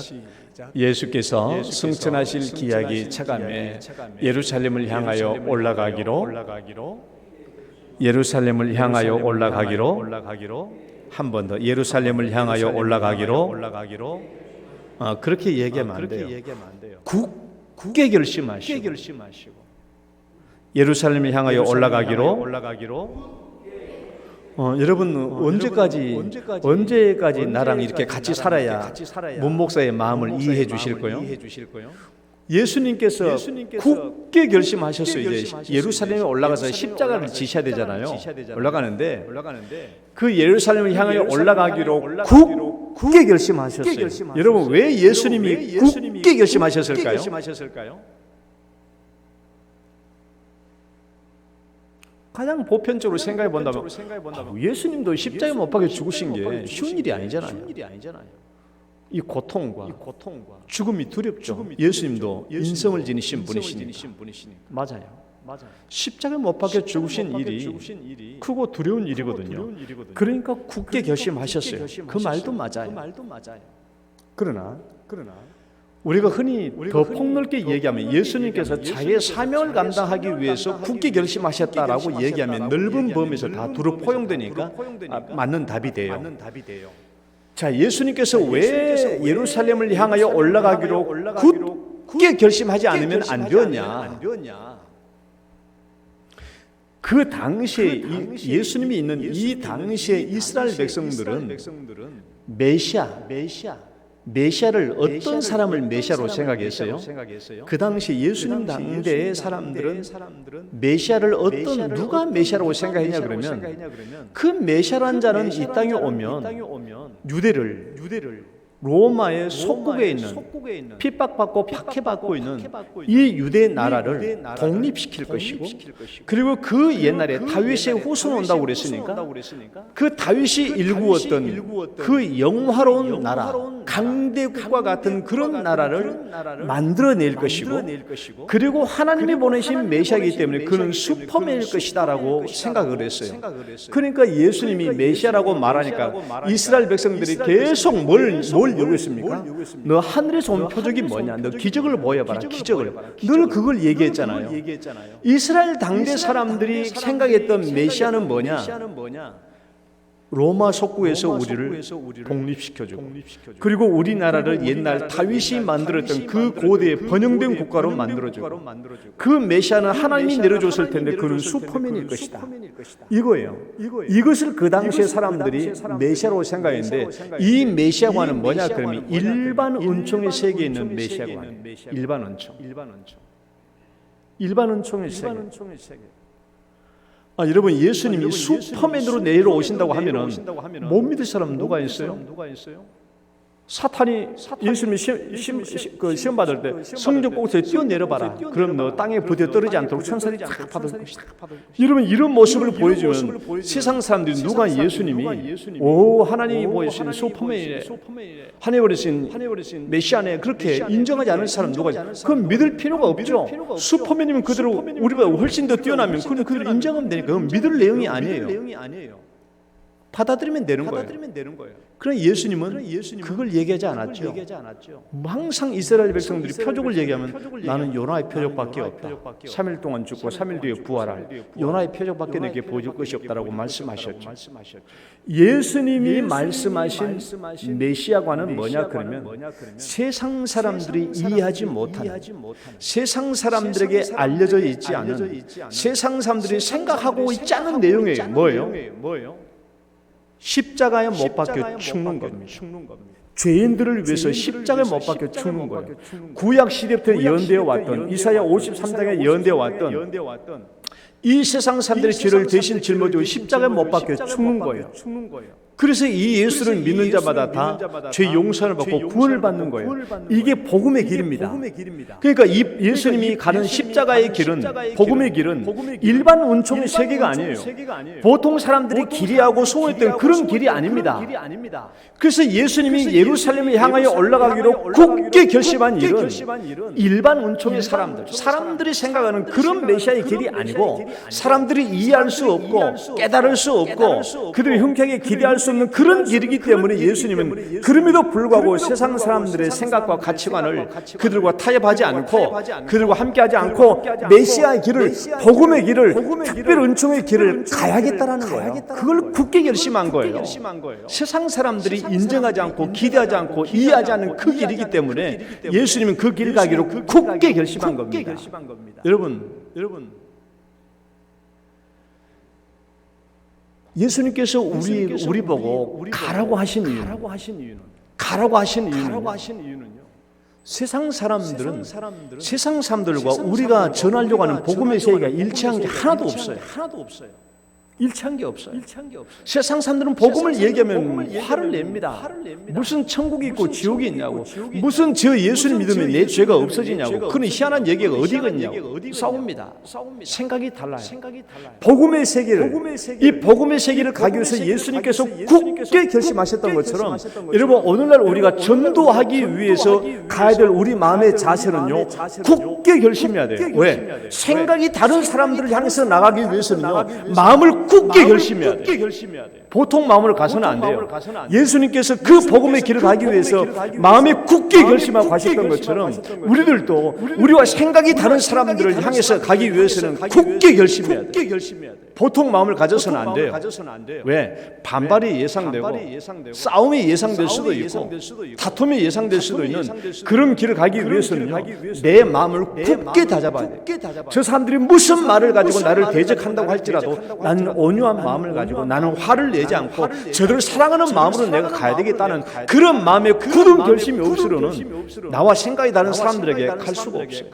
예수께서 승천하실 기약이 차감해 예루살렘을 향하여 올라가기로 한 번 더 예루살렘을 향하여 올라가기로 그렇게 얘기하면 안 돼요. 굳게 결심하시고 예루살렘을 향하여 올라가기로 여러분 언제까지 나랑 이렇게 같이 살아야 문 목사의 마음을 이해해 주실 거예요? 예수님께서 굳게 결심하셨어요. 이제 예루살렘에 올라가서 십자가를 지셔야 되잖아요. 올라가는데 그 예루살렘을 향하여 올라가기로 굳게 결심하셨어요. 여러분 왜 예수님이 굳게 결심하셨을까요? 가장 보편적으로 생각해 본다면 예수님도 십자가에 못 박혀 죽으신 게 쉬운 일이 아니잖아요. 이 고통과 죽음이 두렵죠. 예수님도 인성을 지니신 분이시니까. 맞아요. 십자가에 못 박혀 죽으신 일이 크고 두려운 일이거든요. 그러니까 굳게 결심하셨어요. 그 말도 맞아요. 그러나 우리가 흔히 더 폭넓게 얘기하면 예수님께서 자기의 사명을 감당하기 위해서 굳게 결심하셨다라고 얘기하면 넓은 범위에서 다 두루 포용되니까 맞는 답이 돼요. 자, 예수님께서 왜 예루살렘을 향하여 올라가기로 굳게 결심하지 않으면 안 되었냐? 그 당시에 예수님이 있는 이 당시에 이스라엘 백성들은 메시아를 어떤 사람을 메시아로 생각했어요? 그 당시 예수님 당대의 사람들은 메시아를 누가 메시아라고 생각했냐 그러면 그 메시아란 자는 이 땅에 오면 유대를 로마의 속국에 있는 핍박받고 박해받고 있는 이 유대 나라를 독립시킬 것이고, 그리고 그 옛날에 다윗의 후손 온다고 그랬으니까 그 다윗이 일구었던 그 영화로운 나라, 강대국과 같은 그런 나라를 만들어낼 것이고, 그리고 하나님이 보내신 메시아이기 때문에 그는 슈퍼맨일 것이다라고 생각을 했어요. 그러니까 예수님이 메시아라고 말하니까 이스라엘 백성들이 계속 뭘 요구했습니까? 너 하늘에서 온 표적이 뭐냐? 너 기적을 보여봐라. 기적을. 늘 그걸 얘기했잖아요. 이스라엘 당대 사람들이 생각했던 메시아는 뭐냐? 로마 속국에서 우리를 독립시켜주고, 그리고 우리나라를 옛날 다윗이 만들었던 그 고대의 번영된 국가로 만들어주고, 그 메시아는 하나님이 내려줬을 텐데 그는 슈퍼맨일 것이다. 이거예요. 이것을 그 당시의 사람들이 메시아로 생각했는데, 이 메시아관은 뭐냐 그러면 일반 은총의 세계에 있는 메시아관. 일반 은총의 세계. 여러분, 예수님이 슈퍼맨으로 내려오신다고 하면은 못 믿을 사람은 누가 있어요? 사탄이 예수님이 시험 받을 때 성적 꼭지에 뛰어내려봐라. 그럼 너 땅에 부딪혀 떨어지지 않도록 천사들이 쫙 받을 것이다. 여러분, 이런 모습을 보여주면 세상 사람들이 누가 예수님이 하나님이 보여주신 슈퍼맨이네, 하나님이 보여주신 메시아네, 그렇게 인정하지 않을 사람 누가 있어요? 그건 믿을 필요가 없죠. 슈퍼맨이면 그대로 우리보다 훨씬 더 뛰어나면 그대로 인정하면 되니까 그건 믿을 내용이 아니에요. 받아들이면 되는 거예요. 그러나 예수님은 그걸 얘기하지 않았죠. 항상 이스라엘 백성들이 표적을 얘기하면 나는 요나의 표적밖에 없다. 3일 동안 죽고 3일 뒤에 부활할 요나의 표적밖에 내게 보여줄 것이 없다라고 말씀하셨죠. 예수님이 말씀하신 메시아관은 뭐냐 그러면 세상 사람들이 이해하지 못하는, 세상 사람들에게 알려져 있지 않은, 세상 사람들이 생각하고 있지 않은 내용이에요. 뭐예요? 십자가에 못 박혀 죽는 겁니다. 죄인들을 위해서 십자가에 못 박혀 죽는 거예요. 구약 시대부터 예언되어 왔던, 이사야 53장에 예언되어 왔던 이 세상 사람들의 죄를 대신 짊어지고 십자가에 못 박혀 죽는 거예요. 그래서 이 예수를 믿는 자마다 다 죄 용서를 받고 구원을 받는 거예요. 이게 복음의 길입니다. 그러니까 이 예수님이 가는 십자가의 길은, 복음의 길은 일반 은총의 세계가 아니에요. 보통 사람들이 기대하고 소원했던 그런 길이 아닙니다. 그래서 예수님이 예루살렘을 향하여 올라가기로 굳게 결심한 일은 일반 은총의 사람들이 생각하는 그런 메시아의 길이 아니고, 사람들이 이해할 수 없고 깨달을 수 없고 그들이 흔쾌하게 기대할 수 없는 그런 길이기 때문에 예수님은 그럼에도 불구하고 세상 사람들의 생각과 가치관을 그들과 타협하지 않고, 그들과 함께하지 않고 메시아의 길을, 복음의 길을, 특별 은총의 길을 가야겠다라는 거예요. 그걸 굳게 결심한 거예요. 세상 사람들이 인정하지 않고 기대하지 않고 이해하지 않는 그 길이기 때문에 예수님은 그 길을 가기로 굳게 결심한 겁니다. 여러분, 예수님께서 우리 보고 가라고 하신 이유는 세상 사람들은 세상 사람들과 우리가 전하려고 하는 복음의 세계가 일치한 게 하나도 없어요. 일치한 게 없어요. 세상 사람들은 복음을 얘기하면 화를 냅니다. 무슨 천국이 있고 지옥이 있냐고, 무슨 저 예수를 믿으면 내 죄가 없어지냐고, 그런 희한한 얘기가 어디가 있냐고 싸웁니다. 생각이 달라요. 복음의 세계를, 이 복음의 세계를 가기 위해서 예수님께서 굳게 결심하셨던 것처럼, 여러분 오늘날 우리가 전도하기 위해서 가야 될 우리 마음의 자세는요, 굳게 결심해야 돼요. 왜? 생각이 다른 사람들을 향해서 나가기 위해서는요, 마음을 굳게 결심해야 돼요. 보통 마음으로 가서는 안 돼요. 예수님께서 그 복음의 길을 가기 위해서 마음이 굳게 결심하고 가셨던 것처럼, 우리들도 우리와 생각이 다른 사람들을 향해서 가기 위해서는 굳게 결심해야 돼요. 보통 마음을 가져서는 안 돼요. 왜? 반발이 예상되고 싸움이 예상될 수도 있고 다툼이 예상될 수도 있는 그런 길을 가기 위해서는요, 내 마음을 굳게 다잡아야 돼요. 저 사람들이 무슨 말을 가지고 나를 대적한다고 할지라도 나는 온유한 마음을 가지고, 나는 화를 내지 않고 저들을 사랑하는 마음으로 내가 가야 되겠다는 그런 마음의 굳은 결심이 없으로는 나와 생각이 다른 사람들에게 갈 수가 없어요.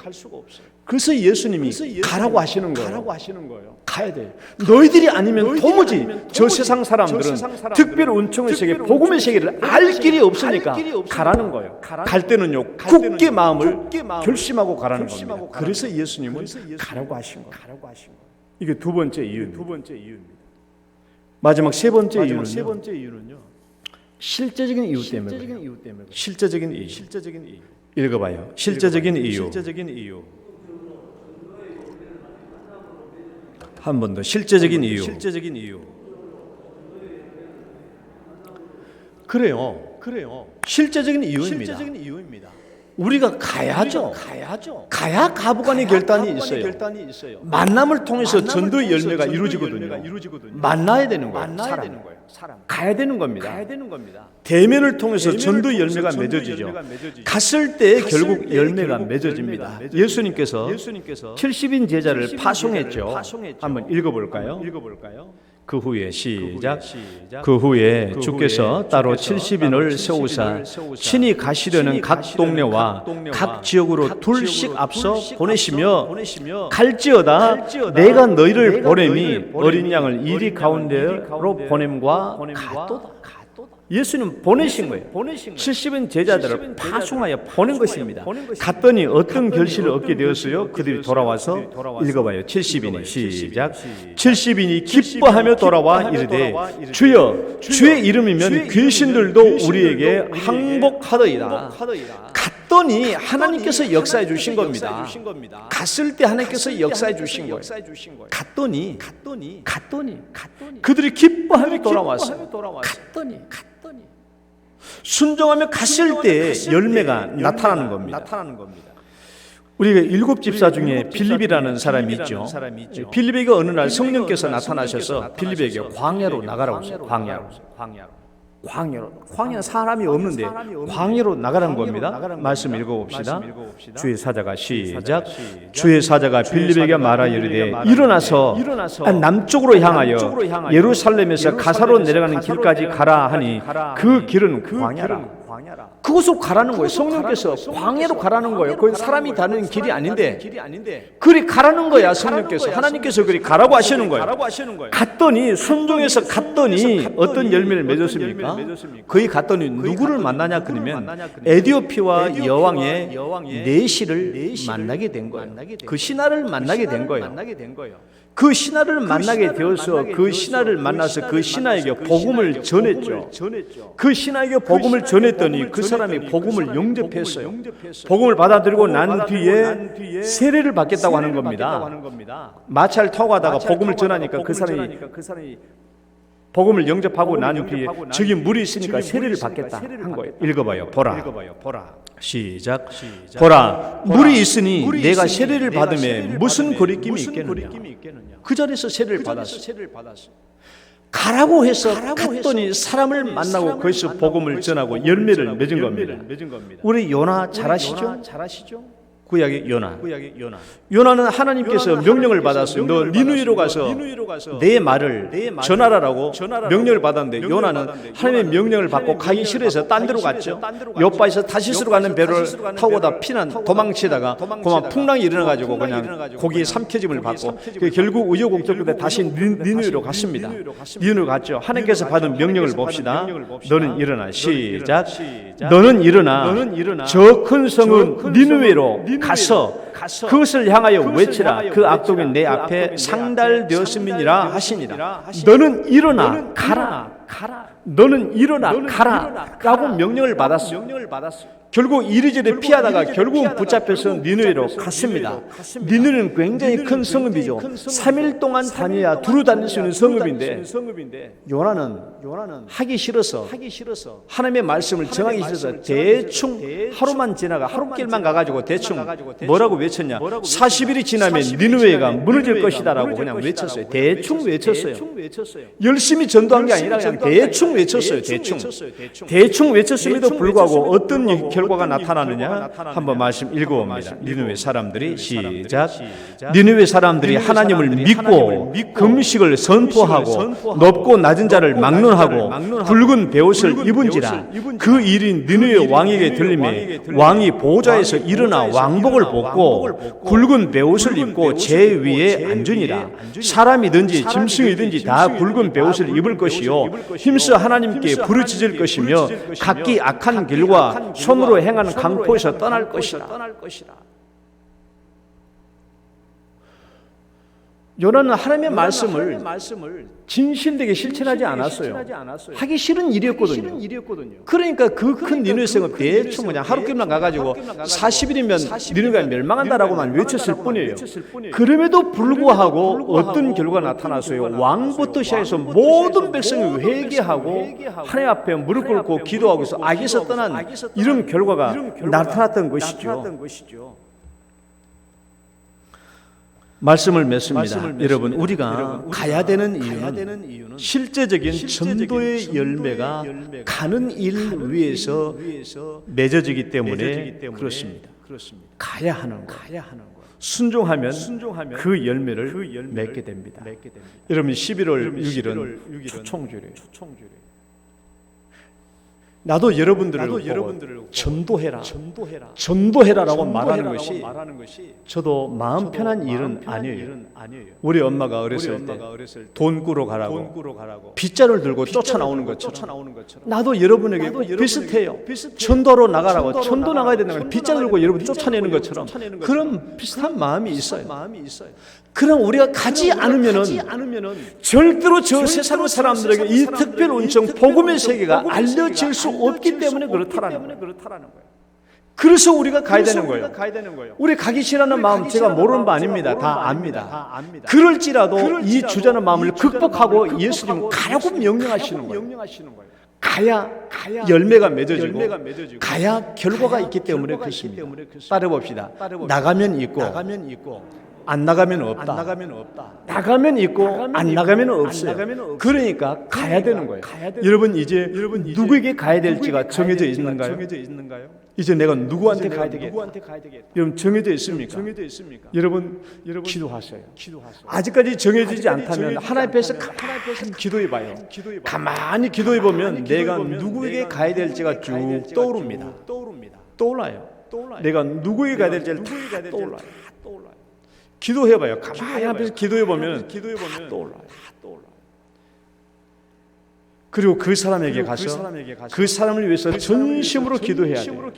그래서 예수님이 가라고 하시는 거예요. 가야 돼. 너희들이 아니면 도무지 저 세상 사람들은 특별 은총의 세계, 복음의 세계를 알 길이 없으니까 가라는 거예요. 갈 때는요, 굳게 마음을 결심하고 가라는 겁니다. 그래서 예수님은 가라고 하신 거예요. 이게 두 번째 이유입니다. 마지막 세 번째 이유는요, 실제적인 이유 때문에 그래요. 실제적인 이유. 읽어봐요. 실제적인 이유. 한 번 더. 실제적인 이유. 그래요. 실제적인 이유입니다. 우리가 가야죠. 가야 가부간의 결단이 있어요. 만남을 통해서 전도의 열매가 이루어지거든요. 만나야 되는 거예요. 사람. 가야 되는 겁니다. 대면을 통해서 전도의 열매가 맺어지죠. 갔을 때 결국 열매가 맺어집니다. 예수님께서 70인 제자를 파송했죠. 한번 읽어볼까요? 그 후에 시작. 그 후에 주께서 따로 70인을 세우사 친히 가시려는 각 동네와 각 지역으로 둘씩 앞서 보내시며 갈지어다 내가 너희를 보냄이 어린 양을 이리 가운데로 보냄과 같도다. 예수님 보내신 거예요. 70인 제자들을 파송하여 보낸 것입니다. 갔더니 어떤 결실을 얻게 되었어요? 그들이 돌아와서 읽어봐요. 70인이 시작. 70인이 기뻐하며 돌아와 이르되 주여 주의 이름이면 귀신들도 우리에게 항복하더이다. 갔더니 하나님께서 역사해 주신 겁니다. 갔을 때 하나님께서 역사해 주신 거예요. 갔더니 그들이 기뻐하며 돌아왔어요. 갔더니 순종하며 갔을 때 열매가 나타나는 겁니다. 우리가 7 집사 중에 빌립이라는 사람이 있죠. 빌립에게 어느 날 성령께서 나타나셔서 빌립에게 광야로 나가라고 했어요. 광야는 사람이 없는데 광야로 나가라는 겁니다. 말씀 읽어봅시다. 주의 사자가 시작. 주의 사자가 빌립에게 말하여 이르되 일어나서 남쪽으로 향하여 예루살렘에서 가사로 내려가는 길까지 가라 하니 그 길은 광야라. 그곳으로 가라는 거예요. 성령께서 광야로 가라는 거예요. 거기 사람이 다니는 길이 아닌데 그리 가라는 거야. 성령께서, 하나님께서 그리 가라고 하시는 거예요. 갔더니 순종해서 갔더니 어떤 열매를 맺었습니까? 거기 갔더니 누구를 만나냐 그러면 에디오피아 여왕의 내시를 만나게 된 거예요. 그 신하를 만나게 된 거예요. 그 신하를 만나게 되어서 그 신하를 만나서 그 신하에게 복음을 전했죠. 그 신하에게 복음을 전했더니 그 사람이 복음을 영접했어요. 복음을 받아들이고 난 뒤에 세례를 받겠다고 하는 겁니다. 마차를 타고 가다가 복음을 전하니까 그 사람이 복음을 영접하고 난 뒤에 저기 물이 있으니까 세례를 받겠다 한 거예요. 읽어봐요. 보라. 시작. 보라, 물이 있으니 내가 세례를 받음에 무슨 거리낌이 있겠느냐. 그 자리에서 세례를 받았어. 가라고 해서 갔더니 사람을 만나고 거기서 복음을 전하고 열매를 맺은 겁니다. 우리 요나 잘 아시죠? 구약의 요나. 요나는 하나님께서 명령을 받았어요. 너 니느웨로 가서 내 말을 전하라고 명령을 받았는데 요나는 하나님의 명령을 받고 가기 싫어서 딴 데로 갔죠. 요바에서 타시스로 가는 배를 타고 다 피난 도망치다가 그만 풍랑이 일어나가지고 그냥 고기에 삼켜짐을 받고 결국 우여곡절 끝에 다시 니느웨로 갔습니다. 니느웨로 갔죠. 하나님께서 받은 명령을 봅시다. 너는 일어나. 시작. 너는 일어나 저 큰 성은 니느웨로 가서 그것을 향하여 외치라. 그 악독이 내 앞에 상달되었음이니라 하시니라. 너는 일어나 가라. 너는 일어나 가라 라고 명령을 받았어. 결국 이리저리 피하다가 결국은 붙잡혀서 니느웨로 갔습니다. 니느웨는 굉장히 큰 성읍이죠. 3일 동안 다녀야 두루 다닐 수 있는 성읍인데 요나는 하기 싫어서 하나님의 말씀을 정하기 싫어서 대충 하루만 지나가 하루길만 가가지고 대충 뭐라고 외쳤냐. 40일이 지나면 니느웨가 무너질 것이다 라고 그냥 외쳤어요. 대충 외쳤어요. 열심히 전도한 게 아니라 그냥 대충 외쳤어요. 대충 외쳤음에도 불구하고 어떤 결과가 나타나느냐 한번 말씀 읽어봅니다. 니느웨 사람들이 시작. 니느웨 사람들이 하나님을 믿고 금식을 선포하고 높고 낮은 자를 막론하고 굵은 베옷을 입은지라. 그 일이 니느웨 왕에게 들리매 왕이 보좌에서 일어나 왕복을 벗고 굵은 베옷을 입고 제 위에 앉으니라. 사람이든지 짐승이든지 다 굵은 베옷을 입을 것이요 힘써 하나님께 부르짖을 것이며 각기 악한 길과 손으로 행하는 강포에서 떠날 것이라. 요나는 하나님의 말씀을 진실되게 실천하지 않았어요. 하기 싫은 일이었거든요. 그러니까 그 큰 니느웨 성은 대충 그냥 하루길만 가가지고 40일이면 니느웨가 멸망한다라고만 외쳤을 뿐이에요. 그럼에도 불구하고 어떤 결과가 나타났어요. 왕부터 시작해서 모든 백성이 회개하고 하나님 앞에 무릎 꿇고 기도하고 해서 악에서 떠난 이런 결과가 나타났던 것이죠. 말씀을 맺습니다. 여러분, 우리가 가야 되는 이유는 실제적인 전도의 열매가 가는 일 위에서 맺어지기 때문에 그렇습니다. 가야 하는 거예요. 순종하면 그 열매를 맺게 됩니다. 여러분, 11월 6일은 초청주일이에요. 나도 여러분들을 보고 전도해라라고 말하는 것이 저도 마음 편한 일은 아니에요. 우리 엄마가 어렸을 때 돈 꾸러 가라고 빗자루를 들고 쫓아나오는 것처럼 나도 여러분에게 비슷해요. 전도로 나가라고 전도 나가야 된다는 걸 빗자루 들고 여러분 쫓아내는 것처럼 그런 비슷한 마음이 있어요. 그럼 우리가 가지 않으면은 절대로 저 세상 사람들에게 이 특별 운청 복음의 세계가 알려질 수 없기 때문에 그렇다라는 거예요. 그래서 우리가 가야 되는 거예요. 우리 가기 싫어하는 마음 제가 모르는 바 아닙니다. 다 압니다. 그럴지라도 이 주저하는 마음을 극복하고 예수님 가라고 명령하시는 거예요. 가야 열매가 맺어지고 가야 결과가 있기 때문에 그렇습니다. 따라봅시다. 나가면 있고 안 나가면 없다. 나가면 있고 안 나가면 없어요. 그러니까 가야 되는 거예요. 여러분, 이제 누구에게 가야 될지가 정해져 있는가요? 이제 내가 누구한테 가야 되겠다. 여러분, 정해져 있습니까? 여러분 기도하세요. 아직까지 정해지지 않다면 하나님 앞에서 가만히 기도해 봐요. 가만히 기도해 보면 내가 누구에게 가야 될지가 쭉 떠오릅니다. 떠올라요. 내가 누구에게 가야 될지를 다 떠올라요. 기도해봐요. 가만히 앞에서 기도해보면 다 떠올라요. 그리고 그 사람에게 가서 그 사람을 위해서 전심으로 기도해야 돼요.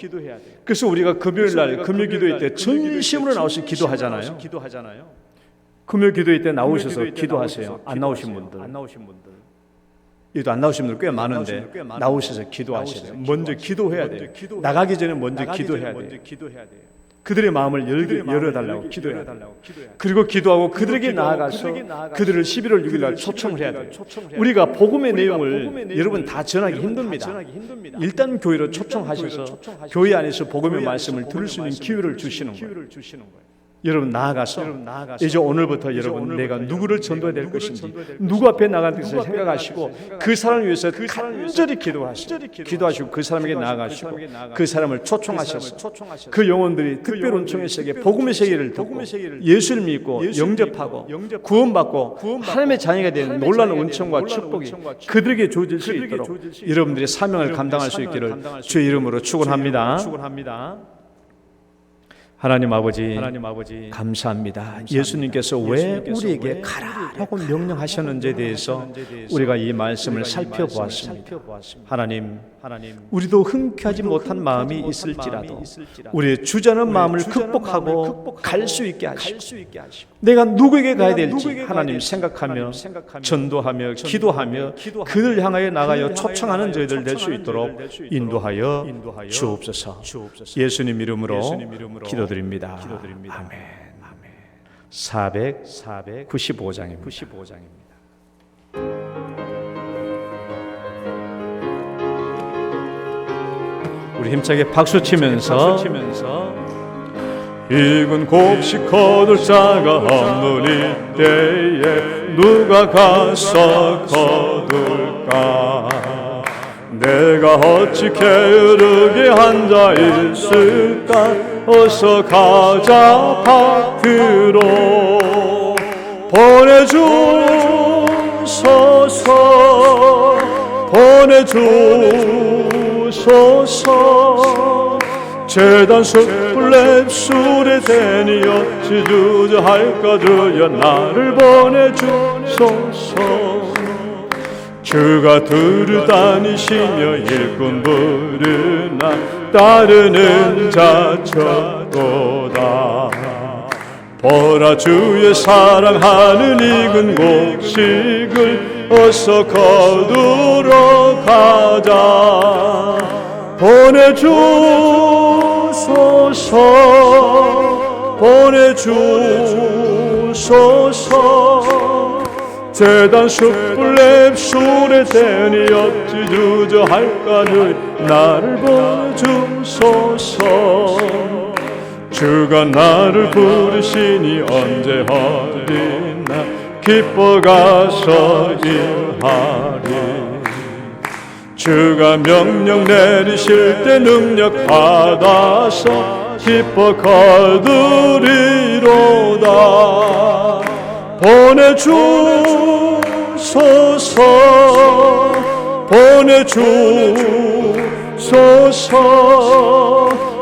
그래서 우리가 금요일날 금요 기도회 때 전심으로 나오셔서 기도하잖아요. 금요 기도회 때 나오셔서 기도하세요. 안 나오신 분들. 여기도 안 나오신 분들 꽤 많은데 나오셔서 기도하셔야 돼요. 먼저 기도해야 돼요. 나가기 전에 먼저 기도해야 돼요. 그들의 마음을 열어달라고 기도해야 돼요. 그리고 기도하고 그들에게 나아가서 그들을 11월 6일 날 초청을 해야 돼요. 우리가 복음의 내용을 여러분 다 전하기 힘듭니다. 일단 교회로 초청하셔서 교회 안에서 복음의 말씀을 들을 수 있는 기회를 주시는 거예요. 여러분 나아가서 이제 오늘부터 여러분 내가 누구를 전도해야 될 것인지 누구 앞에 나갈 것을 생각하시고 그 사람을 위해서 간절히 기도하시고 그 사람에게 나아가시고 그 사람을 초청하셔서 그 영혼들이 특별운총의 세계 복음의 세계를 듣고 예수를 믿고 영접하고 구원받고 하나님의 자녀가 되는 놀라운 은총과 축복이 그들에게 주어질 수 있도록 여러분들의 사명을 감당할 수 있기를 주의 이름으로 축원합니다. 하나님 아버지 감사합니다. 예수님께서 왜 우리에게 가라라고 명령하셨는지에 대해서 우리가 이 말씀을 살펴보았습니다. 하나님 우리도 흔쾌하지 못한 마음이 있을지라도 우리의 주저하는 마음을 극복하고 갈 수 있게 하시고 내가 누구에게 가야 될지 하나님 생각하며 전도하며 기도하며 그들 향하여 나가여 초청하는 저희들 될 수 있도록 인도하여 주옵소서. 예수님 이름으로 기도드립니다. 아멘. 495장입니다. 우리 힘차게 박수 치면서 이군 곡식 거둘 자가 없는 이때에 누가 가서 거둘까? 내가 어찌 게으르게 앉아 있을까? 어서 가자 밭으로 보내주소서. 재단 숯불 랩술에 대니 어찌 주저할까? 주여 나를 보내주소서. 주가 두루 다니시며 일꾼 부르나 따르는 자처도다. 보라 주의 사랑하는 익은 곡식을 어서 거두러 가자. 보내주소서. 재단 숯불 랩술에 대니 어찌 주저할까? 나를 보내주소서. 주가 나를 부르시니 언제 어디나 기뻐 가서 일하리. 주가 명령 내리실 때 능력 받아서 기뻐 거두리로다. 보내주소서.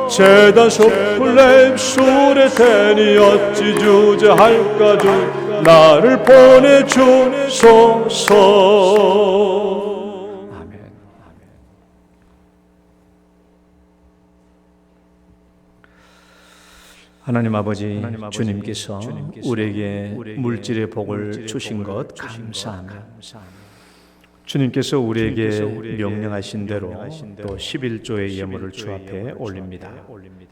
재단 숯불 랩술에 대니 어찌 주저할까? 주 나를 보내주소서. 아멘. 하나님 아버지 주님께서 우리에게 물질의 복을 주신 것 감사하며 주님께서 우리에게 명령하신 대로 또 11조의 예물을 주 앞에 올립니다.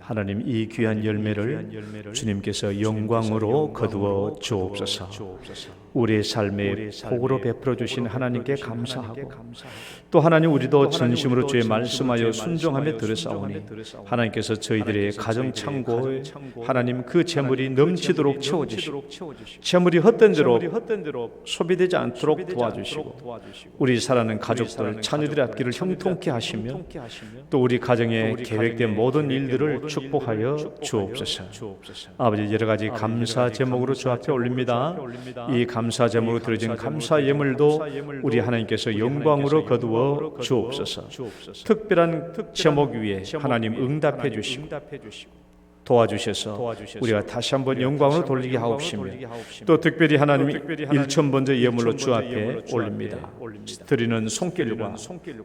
하나님 이 귀한 열매를 주님께서 영광으로 거두어 주옵소서. 우리의 삶에 복으로 베풀어 주신 하나님께 감사하고 또 하나님 우리도 전심으로 주의 말씀하여 순종하며 들으사오니 하나님께서 저희들의 가정 창고에 하나님 그 재물이 넘치도록 채워주시고 재물이 헛된 대로 소비되지 않도록 도와주시고 우리 살아가는 가족들 자녀들의 앞길을 형통케 하시며 또 우리 가정에 계획된 모든 일들을 축복하여 주옵소서. 아버지 여러 가지 감사 제목으로 주 앞에 올립니다. 이 감사 제목으로 드려진 감사 예물도 우리 하나님께서 영광으로 거두어 주옵소서. 특별한 제목 위에 하나님 응답해 주시고 도와주셔서 우리가 다시 한번 영광으로 돌리게 하옵시며 또 특별히 하나님 1,000번째 예물로 주 앞에 올립니다. 드리는 손길과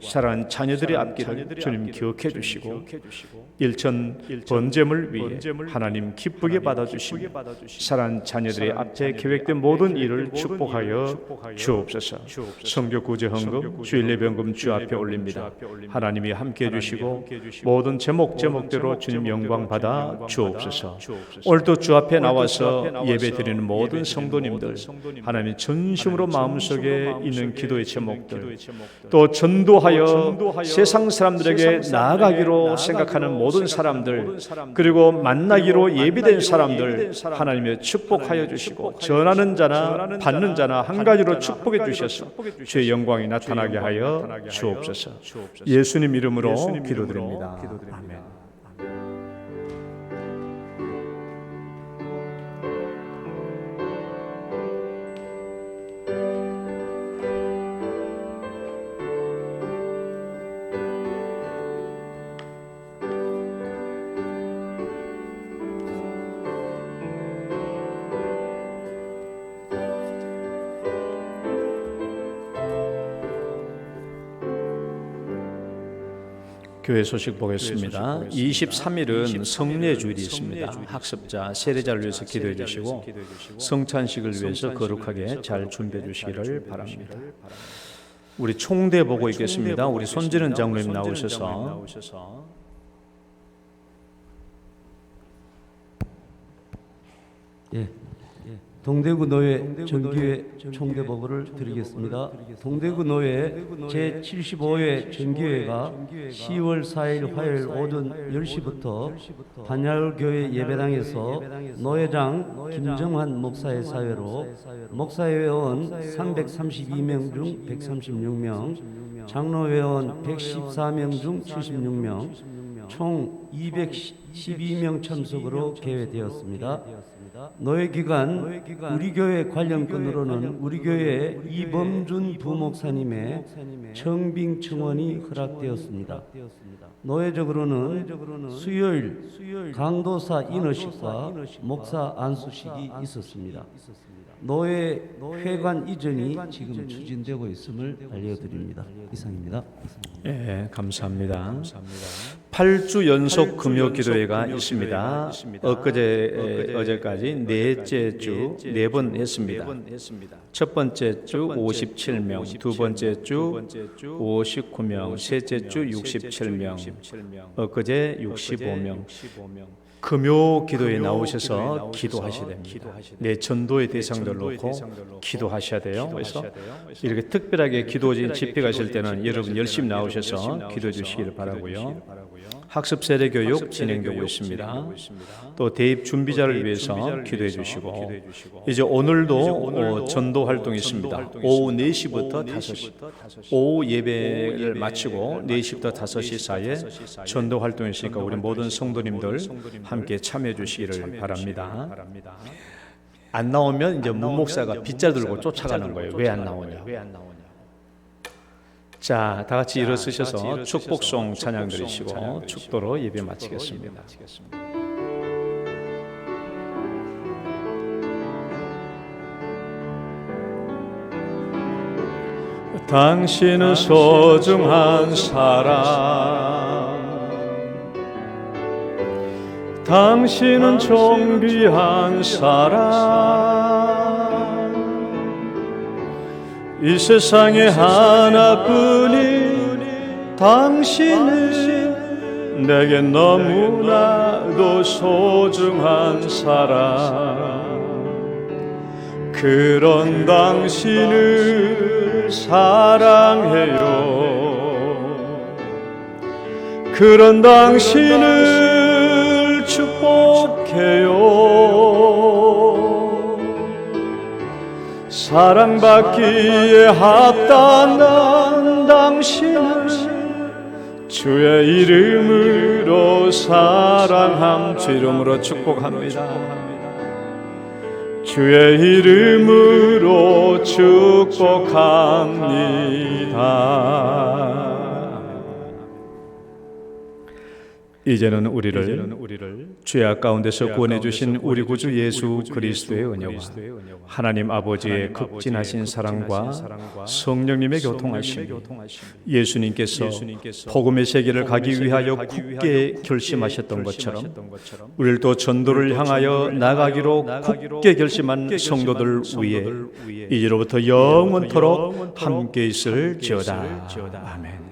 사랑하는 자녀들의 앞길을 주님 기억해 주시고 1,000번제물 위에 하나님 기쁘게 받아주시며 사랑하는 자녀들의 앞에 계획된 모든 일을 축복하여 주옵소서. 성교 구제 헌금 주일 예배헌금 주 앞에 올립니다. 하나님이 함께해 주시고 모든 제목대로 주님 영광 받아 주옵소서. 오늘도 주 앞에 나와서 예배드리는 모든 성도님들, 하나님 전심으로 마음속에 있는 기도의 제목들, 또 전도하여 세상 사람들에게 나아가기로 생각하는 모든 사람들, 그리고 만나기로 예비된 사람들 하나님의 축복하여 주시고, 전하는 자나 받는 자나 한 가지로 축복해 주셔서 주의 영광이 나타나게 하여 주옵소서. 예수님 이름으로 기도드립니다. 아멘. 교회 소식 보겠습니다. 23일은 성례 주일이 있습니다. 학습자, 세례자를 위해서 기도해 주시고 성찬식을 위해서 거룩하게 잘 준비해 주시기를 바랍니다. 우리 총대 보고 있겠습니다. 우리 손지는 장로님 나오셔서 동대구 노회 정기회 총대 보고를 드리겠습니다. 동대구 노회 제75회 정기회가 10월 4일 화요일 오전 10시부터 반야울교회 예배당에서 노회장 김정환 목사의 사회로 목사회원 332명 중 136명, 장로회원 114명 중 76명, 총 212명 참석으로 개회되었습니다. 노회 기간 우리 교회 관련 건으로는 우리 교회 이범준 부목사님의 청빙 청원이 허락되었습니다. 노회적으로는 수요일 강도사 인허식과 목사 안수식이 있었습니다. 노회 회관 이전이 지금 추진되고 있음을 알려드립니다. 이상입니다. 예, 감사합니다. 8주 연속 금요 기도회가 있습니다. 어제까지 넷째 주 4번 했습니다. 첫 번째 주 57명, 두 번째 주 59명, 셋째 주 67명, 엊그제 65명. 금요 기도에 나오셔서 기도하셔야 됩니다. 내 전도의 대상들 놓고 기도하셔야 돼요. 그래서 이렇게 특별하게 기도진 집회 가실 때는 여러분 열심히 나오셔서 기도해 주시기를 바라고요. 학습 세례 교육 진행되고 있습니다. 또 대입 준비자를 위해서 기도해 주시고, 이제 오늘도 전도 활동이 있습니다. 오후 4시부터 5시, 오후 예배를 마치고 4시부터 5시 사이에 전도 활동이 있으니까 우리 모든 성도님들 함께 참여해 주시기를 바랍니다. 안 나오면 이제 문목사가 빗자 들고 쫓아가는 거예요. 왜 안 나오냐? 자, 다 같이 일어서셔서 축복송 찬양 드리시고 축도로 예배 마치겠습니다. 당신은 소중한 사람, 당신은 존귀한 사람, 이 세상에 하나뿐인 당신은 내게 너무나도 소중한 사람. 그런 당신을 사랑해요. 그런 당신을 축복해요. 사랑받기에 합당한 당신을 주의 이름으로 사랑함. 주 이름으로 축복합니다. 주의 이름으로 축복합니다. 이제는 우리를 죄악 가운데서 구원해 주신 우리 구주 예수 그리스도의 은혜와 하나님 아버지의 극진하신 사랑과 성령님의 교통하심, 예수님께서 복음의 세계를 가기 위하여 굳게 결심하셨던 것처럼 우리를 또 전도를 향하여 나가기로 굳게 결심한 성도들 위에 이제로부터 영원토록 함께 있을지어다. 아멘.